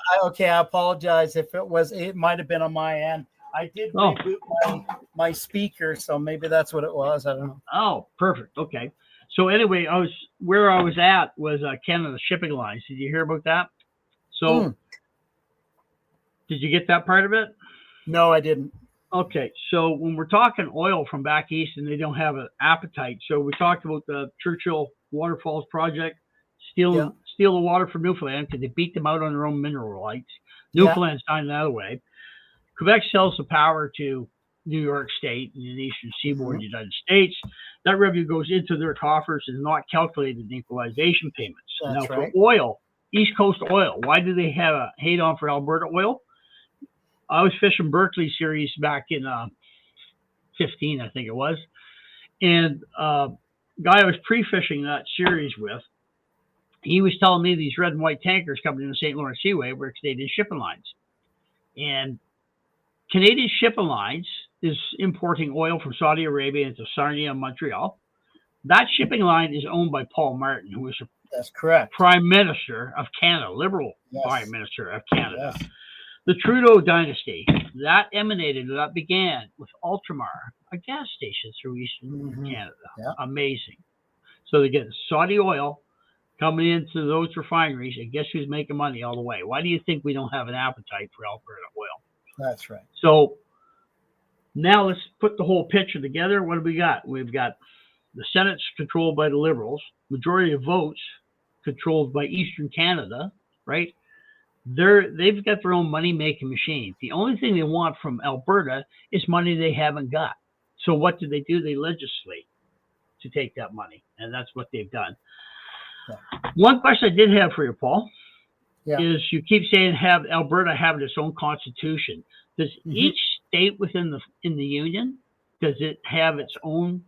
I apologize if it was. It might have been on my end. I did reboot my speaker, so maybe that's what it was. I don't know. Oh, perfect. Okay. So anyway, where I was at was Canada Shipping Lines. Did you hear about that? So, Did you get that part of it? No, I didn't. Okay, so when we're talking oil from back east and they don't have an appetite, so we talked about the Churchill Waterfalls project, steal the water from Newfoundland because they beat them out on their own mineral rights. Newfoundland's signed that away. Quebec sells the power to New York State and the eastern seaboard of the United States. That revenue goes into their coffers and is not calculated in equalization payments. That's right. For oil, East Coast oil, why do they have a hate on for Alberta oil? I was fishing Berkeley series back in 15, I think it was. And guy I was pre-fishing that series with, he was telling me these red and white tankers coming in the St. Lawrence Seaway were Canadian Shipping Lines. And Canadian Shipping Lines is importing oil from Saudi Arabia into Sarnia and Montreal. That shipping line is owned by Paul Martin, who is That's correct. Prime Minister of Canada, Liberal Prime Minister of Canada. Yes. the Trudeau dynasty, that began with Ultramar, a gas station through Eastern Canada. Yeah. Amazing. So they get Saudi oil coming into those refineries, and guess who's making money all the way? Why do you think we don't have an appetite for Alberta oil? That's right. So now let's put the whole picture together. What do we got? We've got the Senate's controlled by the Liberals, majority of votes controlled by Eastern Canada, right? They've got their own money-making machine. The only thing they want from Alberta is money they haven't got. So what do? They legislate to take that money, and that's what they've done. Yeah. One question I did have for you, Paul, is you keep saying have Alberta having its own constitution. Does each state within the Union, does it have its own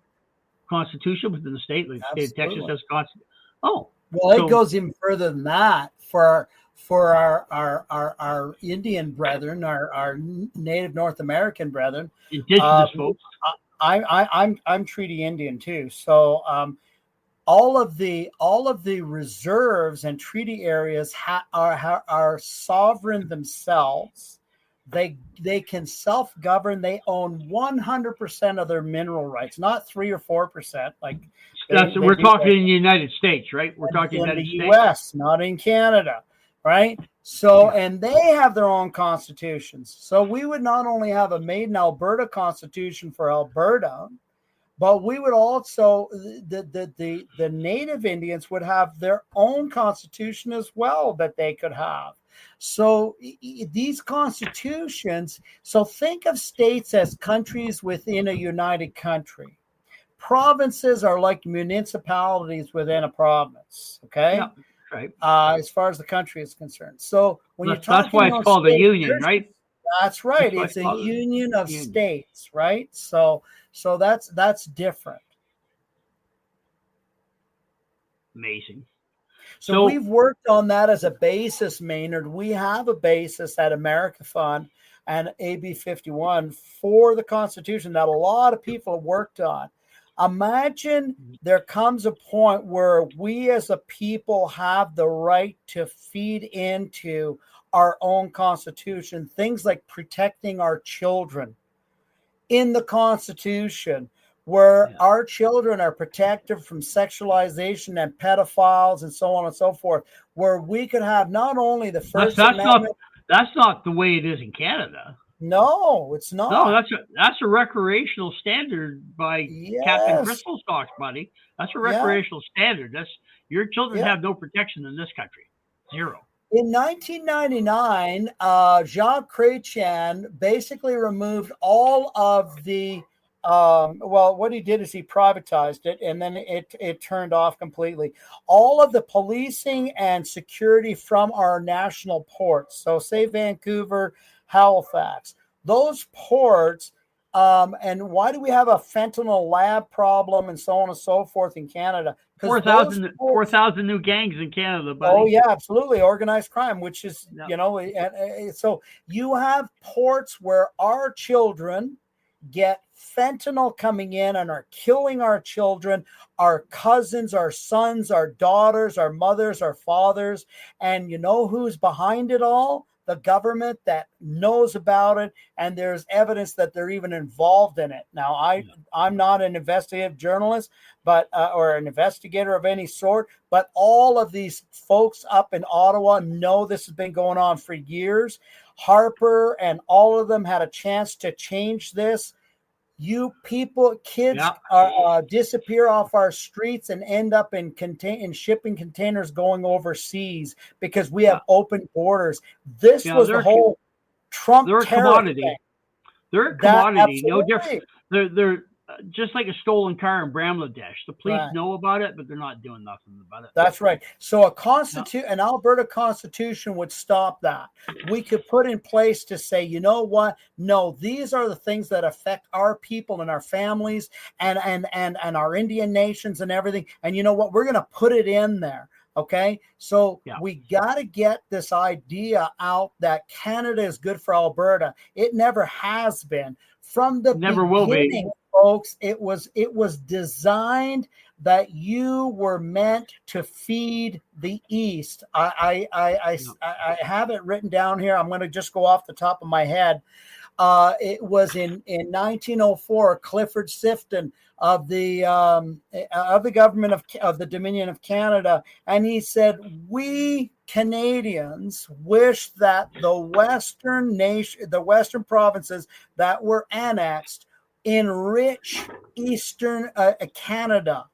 constitution within the state? Like the state of Texas has a constitution. Oh, well, it goes even further than that for our Indian brethren, our Native North American brethren, Indigenous folks. I'm Treaty Indian too, so all of the reserves and treaty areas are sovereign themselves. They can self-govern. They own 100% of their mineral rights, not 3 or 4%. Like we're talking in the United States, right? We're talking in the U.S., not in Canada, right? So, and they have their own constitutions. So we would not only have a made in Alberta constitution for Alberta, but we would also the Native Indians would have their own constitution as well that they could have. So these constitutions, so think of states as countries within a united country. Provinces are like municipalities within a province, okay? Yeah, right. As far as the country is concerned. So when that's why it's called a union, right? That's right. It's a union of states, right? So that's different. Amazing. So we've worked on that as a basis, Maynard. We have a basis at Americafund and AB 51 for the Constitution that a lot of people have worked on. Imagine there comes a point where we as a people have the right to feed into our own Constitution, things like protecting our children in the Constitution, where our children are protected from sexualization and pedophiles and so on and so forth, where we could have not only the First Amendment. That's not the way it is in Canada. No, it's not. No, that's a recreational standard by Captain Crystal Stocks, buddy. That's a recreational standard. That's your children have no protection in this country. Zero. In 1999, Jacques Chrétien basically removed all of the what he did is he privatized it, and then it turned off completely. All of the policing and security from our national ports, so say Vancouver, Halifax, those ports, and why do we have a fentanyl lab problem and so on and so forth in Canada? 4,000 new gangs in Canada, buddy. Oh yeah, absolutely, organized crime, which is so you have ports where our children get fentanyl coming in and are killing our children, our cousins, our sons, our daughters, our mothers, our fathers. And you know who's behind it all? The government that knows about it, and there's evidence that they're even involved in it. Now, I'm not an investigative journalist, but or an investigator of any sort, but all of these folks up in Ottawa know this has been going on for years. Harper and all of them had a chance to change this. You people, kids disappear off our streets and end up in shipping containers going overseas because we have open borders. This was the whole Trump terror thing. They're a commodity, no different. They're just like a stolen car in Bangladesh. The police know about it, but they're not doing nothing about it. That's right. So an Alberta Constitution would stop that. We could put in place to say, you know what? No, these are the things that affect our people and our families and our Indian nations and everything. And you know what? We're going to put it in there. Okay. So we got to get this idea out that Canada is good for Alberta. It never has been. From the never will be. folks. It was designed that you were meant to feed the East. I have it written down here. I'm going to just go off the top of my head. It was in 1904, Clifford Sifton of the government of the Dominion of Canada, and he said, "We Canadians wish that the Western provinces that were annexed enrich Eastern Canada.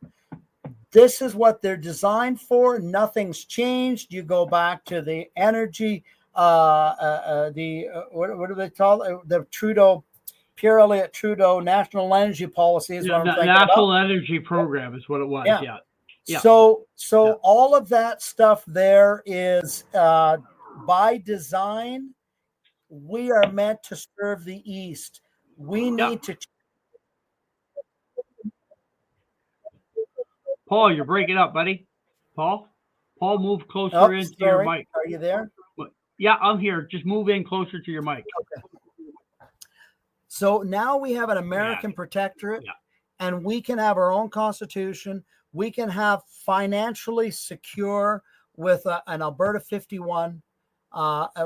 This is what they're designed for. Nothing's changed. You go back to the energy." What do they call it? The Trudeau, Pierre Elliott Trudeau National Energy Policy is what I'm thinking National about. Energy Program is what it was. Yeah. So all of that stuff there is by design. We are meant to serve the East. We need to. Paul, you're breaking up, buddy. Paul, move closer into your mic. Are you there? Yeah, I'm here. Just move in closer to your mic. Okay. So now we have an American protectorate, and we can have our own constitution. We can have financially secure with an Alberta 51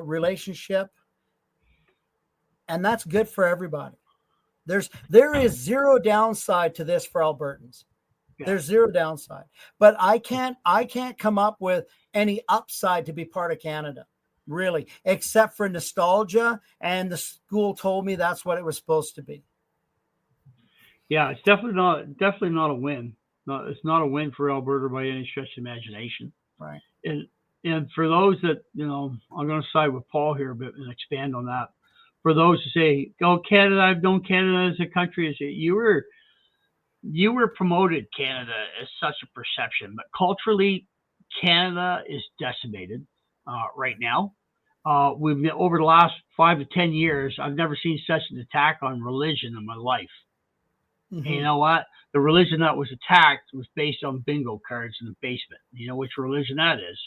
relationship, and that's good for everybody. There is zero downside to this for Albertans. There's zero downside, but I can't come up with any upside to be part of Canada. Really, except for nostalgia, and the school told me that's what it was supposed to be. Yeah, it's definitely not a win. It's not a win for Alberta by any stretch of imagination. Right. And for those that, I'm going to side with Paul here a bit and expand on that. For those who say, "Oh, Canada, I've known Canada as a country," you were promoted Canada as such a perception, but culturally, Canada is decimated right now. We've been, over the last 5 to 10 years, I've never seen such an attack on religion in my life. Mm-hmm. And you know what? The religion that was attacked was based on bingo cards in the basement. You know which religion that is,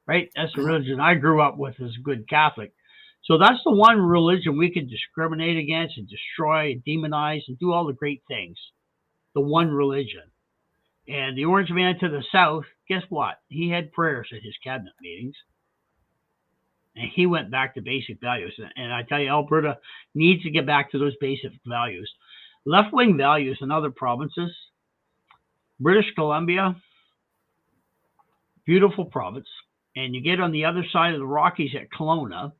right? That's the religion I grew up with as a good Catholic. So that's the one religion we can discriminate against and destroy and demonize and do all the great things. The one religion. And the Orange Man to the south, guess what? He had prayers at his cabinet meetings. And he went back to basic values. And I tell you, Alberta needs to get back to those basic values. Left-wing values in other provinces. British Columbia, beautiful province. And you get on the other side of the Rockies at Kelowna,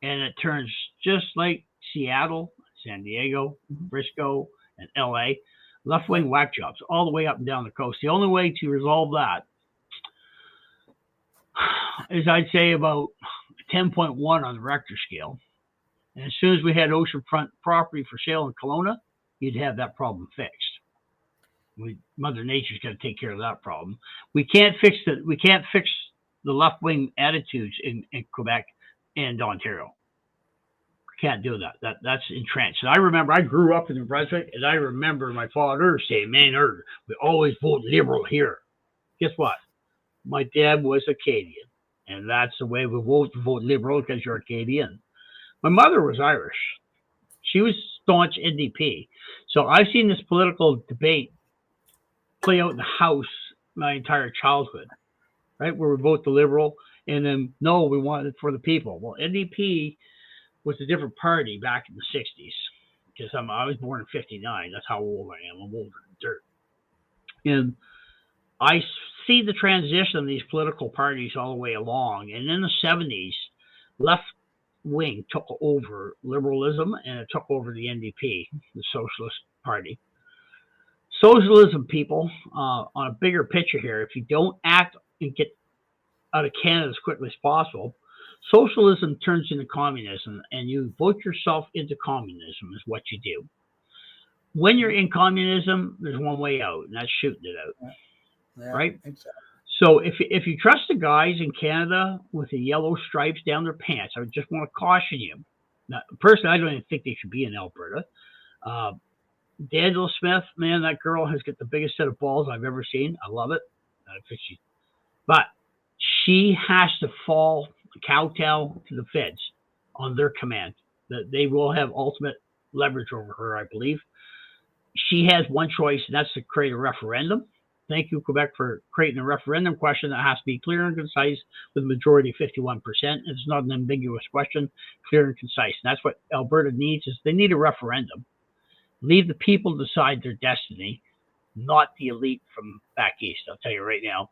and it turns just like Seattle, San Diego, Frisco, and LA. Left-wing whack jobs all the way up and down the coast. The only way to resolve that is, I'd say, about 10.1 on the Richter scale. And as soon as we had oceanfront property for sale in Kelowna, you'd have that problem fixed. Mother Nature's got to take care of that problem. We can't fix the left-wing attitudes in Quebec and Ontario. Can't do that. That's entrenched. And I remember I grew up in New Brunswick, and I remember my father saying, "Maynard, we always vote Liberal here." Guess what? My dad was Acadian, and that's the way we vote Liberal, because you're Acadian. My mother was Irish. She was staunch NDP. So I've seen this political debate play out in the House my entire childhood, right? Where we vote the Liberal, and then, no, we want it for the people. Well, NDP was a different party back in the 60s, because I was born in 59. That's how old I am. I'm older than dirt. And I see the transition of these political parties all the way along. And in the 70s, left wing took over liberalism, and it took over the NDP, the Socialist Party. Socialism, people, on a bigger picture here, if you don't act and get out of Canada as quickly as possible, socialism turns into communism, and you vote yourself into communism is what you do. When you're in communism, there's one way out, and that's shooting it out. Yeah, right? Exactly. So if you trust the guys in Canada with the yellow stripes down their pants, I just want to caution you. Now, personally, I don't even think they should be in Alberta. Daniel Smith, man, that girl has got the biggest set of balls I've ever seen. I love it. But she has to kowtow to the feds on their command. That they will have ultimate leverage over her, I believe. she has one choice, and that's to create a referendum. Thank you, Quebec, for creating a referendum question that has to be clear and concise with a majority of 51%. It's not an ambiguous question, clear and concise. And that's what Alberta needs, is they need a referendum. Leave the people decide their destiny, not the elite from back east, I'll tell you right now.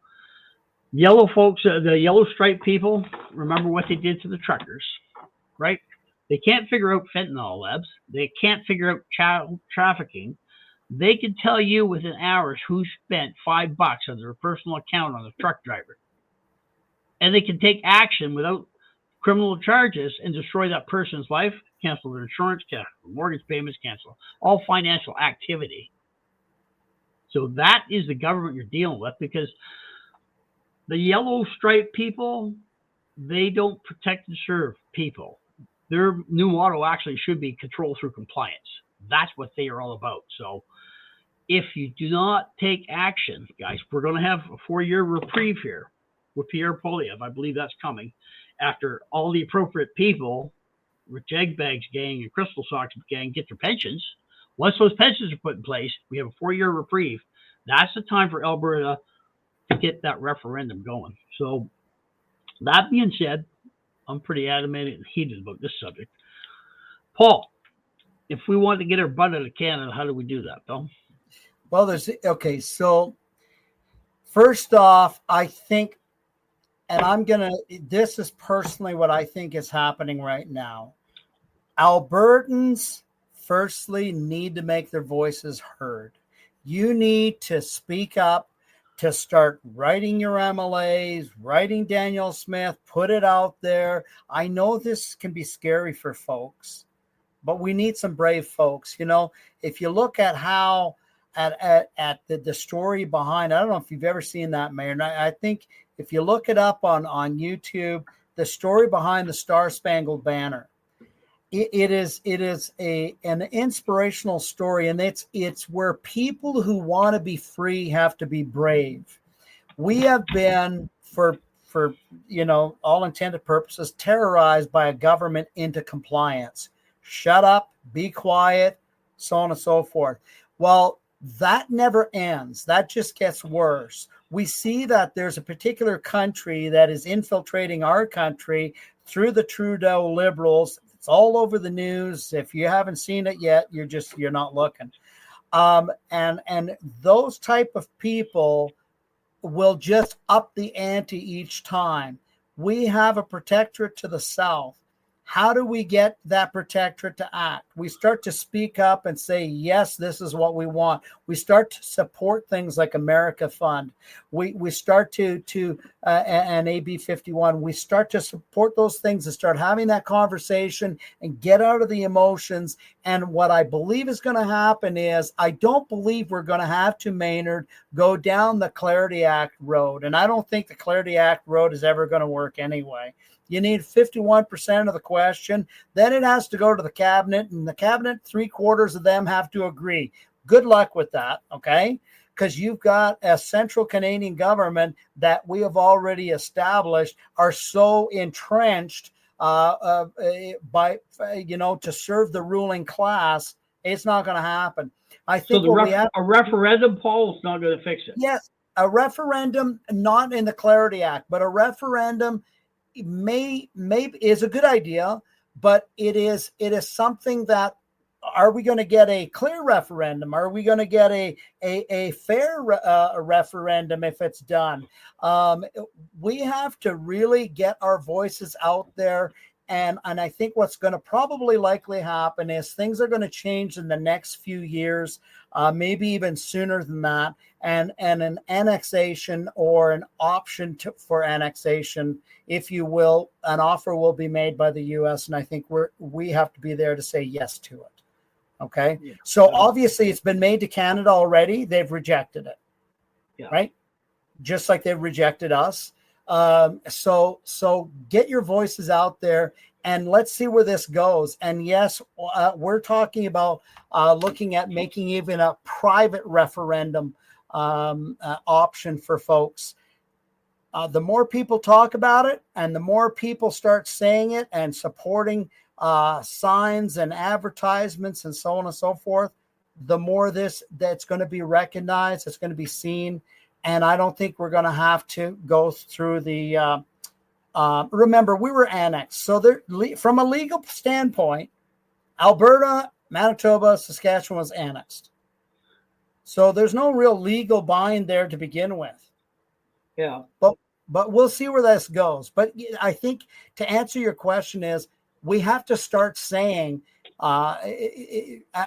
Yellow folks, the yellow stripe people, remember what they did to the truckers, right? They can't figure out fentanyl labs. They can't figure out child trafficking. They can tell you within hours who spent $5 on their personal account on a truck driver. And they can take action without criminal charges and destroy that person's life, cancel their insurance, cancel mortgage payments, cancel all financial activity. So that is the government you're dealing with, because the yellow stripe people, they don't protect and serve people. Their new motto actually should be control through compliance. That's what they are all about. So if you do not take action, guys, we're going to have a 4-year reprieve here with Pierre Poilievre. I believe that's coming after all the appropriate people, Rich Eggbags gang and Crystal Sox gang, get their pensions. Once those pensions are put in place, we have a 4-year reprieve. That's the time for Alberta to get that referendum going. So that being said, I'm pretty adamant and heated about this subject. Paul, if we want to get our butt out of Canada, how do we do that, Bill? Well, so first off, I think, and this is personally what I think is happening right now. Albertans, firstly, need to make their voices heard. You need to speak up, to start writing your MLAs, writing Danielle Smith, put it out there. I know this can be scary for folks, but we need some brave folks. You know, if you look at how at the story behind, I don't know if you've ever seen that, Maynard. I think if you look it up on YouTube, the story behind the Star Spangled Banner, it is an inspirational story, and it's where people who want to be free have to be brave. We have been, for all intended purposes, terrorized by a government into compliance. Shut up, be quiet, so on and so forth. Well, that never ends. That just gets worse. We see that there's a particular country that is infiltrating our country through the Trudeau Liberals. It's all over the news. If you haven't seen it yet, you're not looking. And those type of people will just up the ante each time. We have a protectorate to the south. How do we get that protectorate to act? We start to speak up and say, yes, this is what we want. We start to support things like Americafund. We start to and AB 51. We start to support those things and start having that conversation and get out of the emotions. And what I believe is going to happen is, I don't believe we're going to have to, Maynard, go down the Clarity Act road. And I don't think the Clarity Act road is ever going to work anyway. You need 51% of the question. Then it has to go to the cabinet, and the cabinet, 3/4 of them have to agree. Good luck with that, okay? Because you've got a central Canadian government that we have already established are so entrenched to serve the ruling class. It's not going to happen. I think so a referendum, Paul, is not going to fix it. Yes, a referendum, not in the Clarity Act, but a referendum may is a good idea, but it is something that, are we going to get a clear referendum? Are we going to get a fair referendum if it's done? We have to really get our voices out there. And I think what's going to probably likely happen is things are going to change in the next few years, maybe even sooner than that. And an annexation, or an option for annexation, if you will, an offer will be made by the U.S. And I think we have to be there to say yes to it. Okay. Yeah. So obviously it's been made to Canada already. They've rejected it. Yeah. Right. Just like they've rejected us. So get your voices out there and let's see where this goes. And yes, we're talking about looking at making even a private referendum option for folks. The more people talk about it and the more people start saying it and supporting signs and advertisements and so on and so forth, the more that's going to be recognized, it's going to be seen. And I don't think we're going to have to go through the, remember, we were annexed. So from a legal standpoint, Alberta, Manitoba, Saskatchewan was annexed. So there's no real legal bind there to begin with. Yeah. But we'll see where this goes. But I think to answer your question is we have to start saying,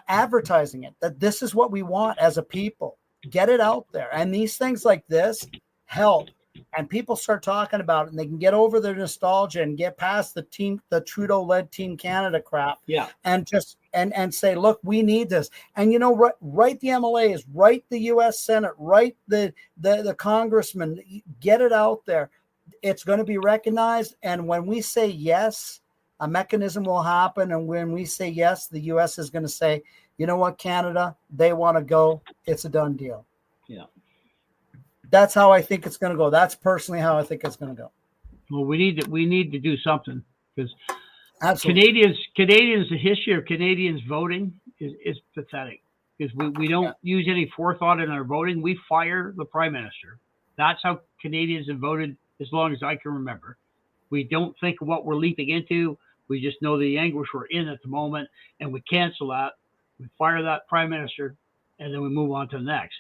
advertising it, that this is what we want as a people. Get it out there. And these things like this help. And people start talking about it, and they can get over their nostalgia and get past the Trudeau-led Team Canada crap. Yeah. And just and say, look, we need this. And write the MLAs, write the U.S. Senate, write the congressman, get it out there. It's going to be recognized. And when we say yes, a mechanism will happen. And when we say yes, the U.S. is going to say, you know what, Canada, they want to go. It's a done deal. Yeah. That's how I think it's going to go. That's personally how I think it's going to go. Well, we need to do something, because Absolutely. Canadians, the history of Canadians voting is pathetic, because we don't use any forethought in our voting. We fire the prime minister. That's how Canadians have voted as long as I can remember. We don't think of what we're leaping into. We just know the anguish we're in at the moment, and we cancel that. We fire that prime minister, and then we move on to the next.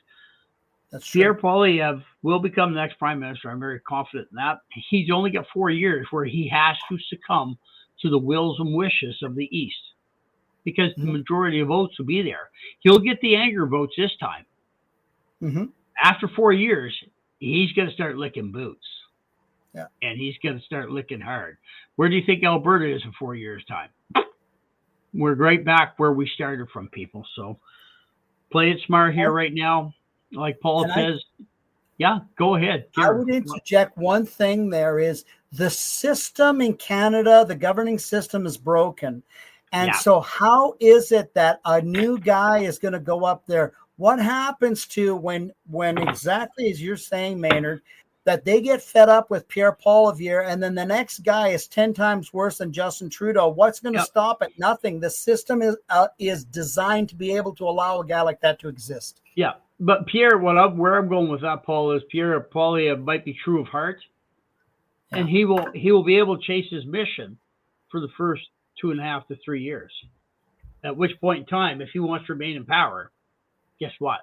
That's true. Pierre Poilievre will become the next prime minister. I'm very confident in that. He's only got 4 years where he has to succumb to the wills and wishes of the East, because the majority of votes will be there. He'll get the anger votes this time. Mm-hmm. After 4 years, he's going to start licking boots. Yeah. And he's going to start licking hard. Where do you think Alberta is in 4 years' time? We're right back where we started from, people. So play it smart here right now. Like Paul says, go ahead. I would interject one thing there is the system in Canada, the governing system is broken. And so how is it that a new guy is going to go up there? What happens to when exactly as you're saying, Maynard, that they get fed up with Pierre Poilievre, and then the next guy is 10 times worse than Justin Trudeau? What's going to stop it? Nothing. The system is designed to be able to allow a guy like that to exist. Yeah. But Pierre, where I'm going with that, Paul, is Pierre Poilievre might be true of heart, and he will be able to chase his mission for the first 2.5 to 3 years. At which point in time, if he wants to remain in power, guess what?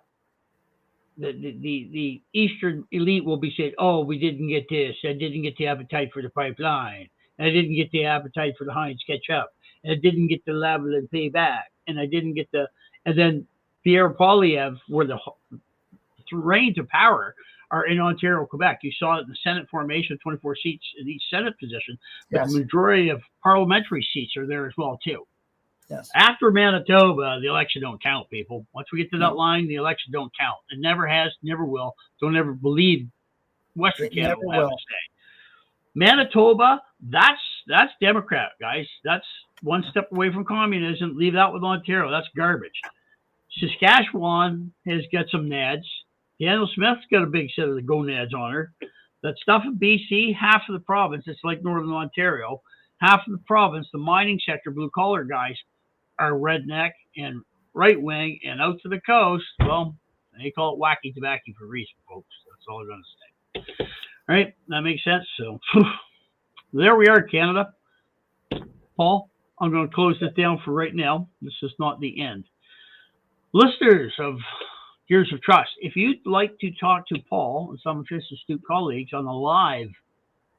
The Eastern elite will be saying, "Oh, we didn't get this. I didn't get the appetite for the pipeline. And I didn't get the appetite for the Heinz ketchup. And I didn't get the Lavalin payback. And I didn't get the." And then Pierre Poilievre, where the reins of power are in Ontario, Quebec. You saw it in the Senate formation, 24 seats in each Senate position, but the majority of parliamentary seats are there as well, too. Yes. After Manitoba, the election don't count, people. Once we get to that line, the election don't count. It never has, never will. Don't ever believe Western Canada will have a say. Manitoba, that's Democrat, guys. That's one step away from communism. Leave that with Ontario. That's garbage. Saskatchewan has got some nads. Daniel Smith's got a big set of the gonads on her. That stuff in BC, half of the province, it's like Northern Ontario, half of the province, the mining sector, blue-collar guys, are redneck and right-wing, and out to the coast, well, they call it wacky tobacco for a reason, folks. That's all I'm going to say. All right, that makes sense. So there we are, Canada. Paul, I'm going to close this down for right now. This is not the end. Listeners of Gears of Trust, if you'd like to talk to Paul and some of his astute colleagues on a live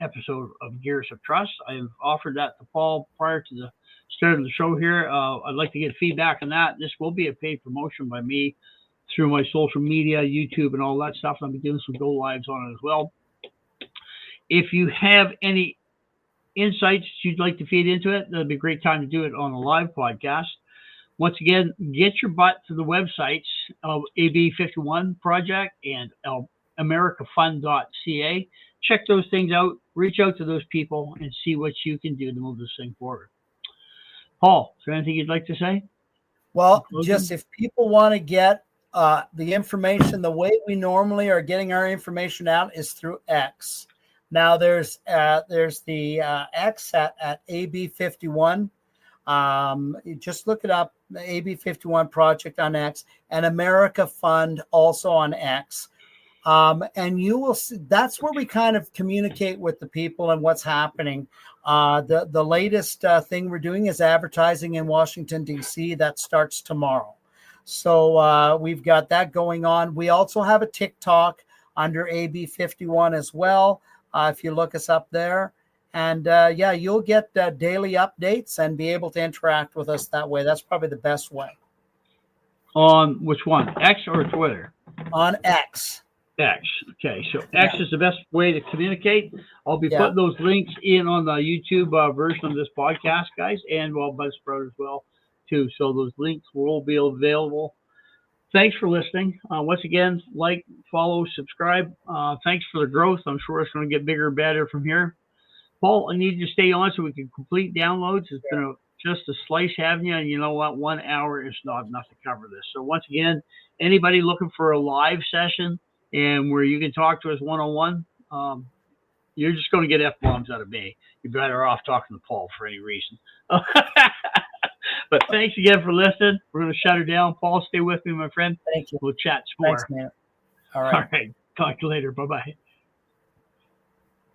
episode of Gears of Trust, I've offered that to Paul prior to the start of the show here. I'd like to get feedback on that. This will be a paid promotion by me through my social media, YouTube, and all that stuff. I'll be doing some go lives on it as well. If you have any insights you'd like to feed into it, that'd be a great time to do it on a live podcast. Once again, get your butt to the websites of AB51 Project and Americafund.ca. Check those things out. Reach out to those people and see what you can do to move this thing forward. Paul, is there anything you'd like to say? Well, just if people want to get the information, the way we normally are getting our information out is through X. Now there's the X at AB51. You just look it up, the AB51 Project on X, and America Fund also on X. And you will see that's where we kind of communicate with the people and what's happening. The latest thing we're doing is advertising in Washington, D.C. That starts tomorrow. So we've got that going on. We also have a TikTok under AB51 as well, if you look us up there. And yeah, you'll get daily updates and be able to interact with us that way. That's probably the best way. On which one, X or Twitter? On X. X. Okay, so X is the best way to communicate. I'll be putting those links in on the YouTube version of this podcast, guys, and Buzzsprout as well, too. So those links will be available. Thanks for listening. Once again, like, follow, subscribe. Thanks for the growth. I'm sure it's going to get bigger and better from here. Paul, I need you to stay on so we can complete downloads. It's been just a slice having you, and you know what? 1 hour is not enough to cover this. So once again, anybody looking for a live session and where you can talk to us one-on-one, you're just going to get F-bombs out of me. You're better off talking to Paul for any reason. But thanks again for listening. We're going to shut her down. Paul, stay with me, my friend. Thank you. We'll chat some more. Thanks, man. All right. Talk to you later. Bye-bye.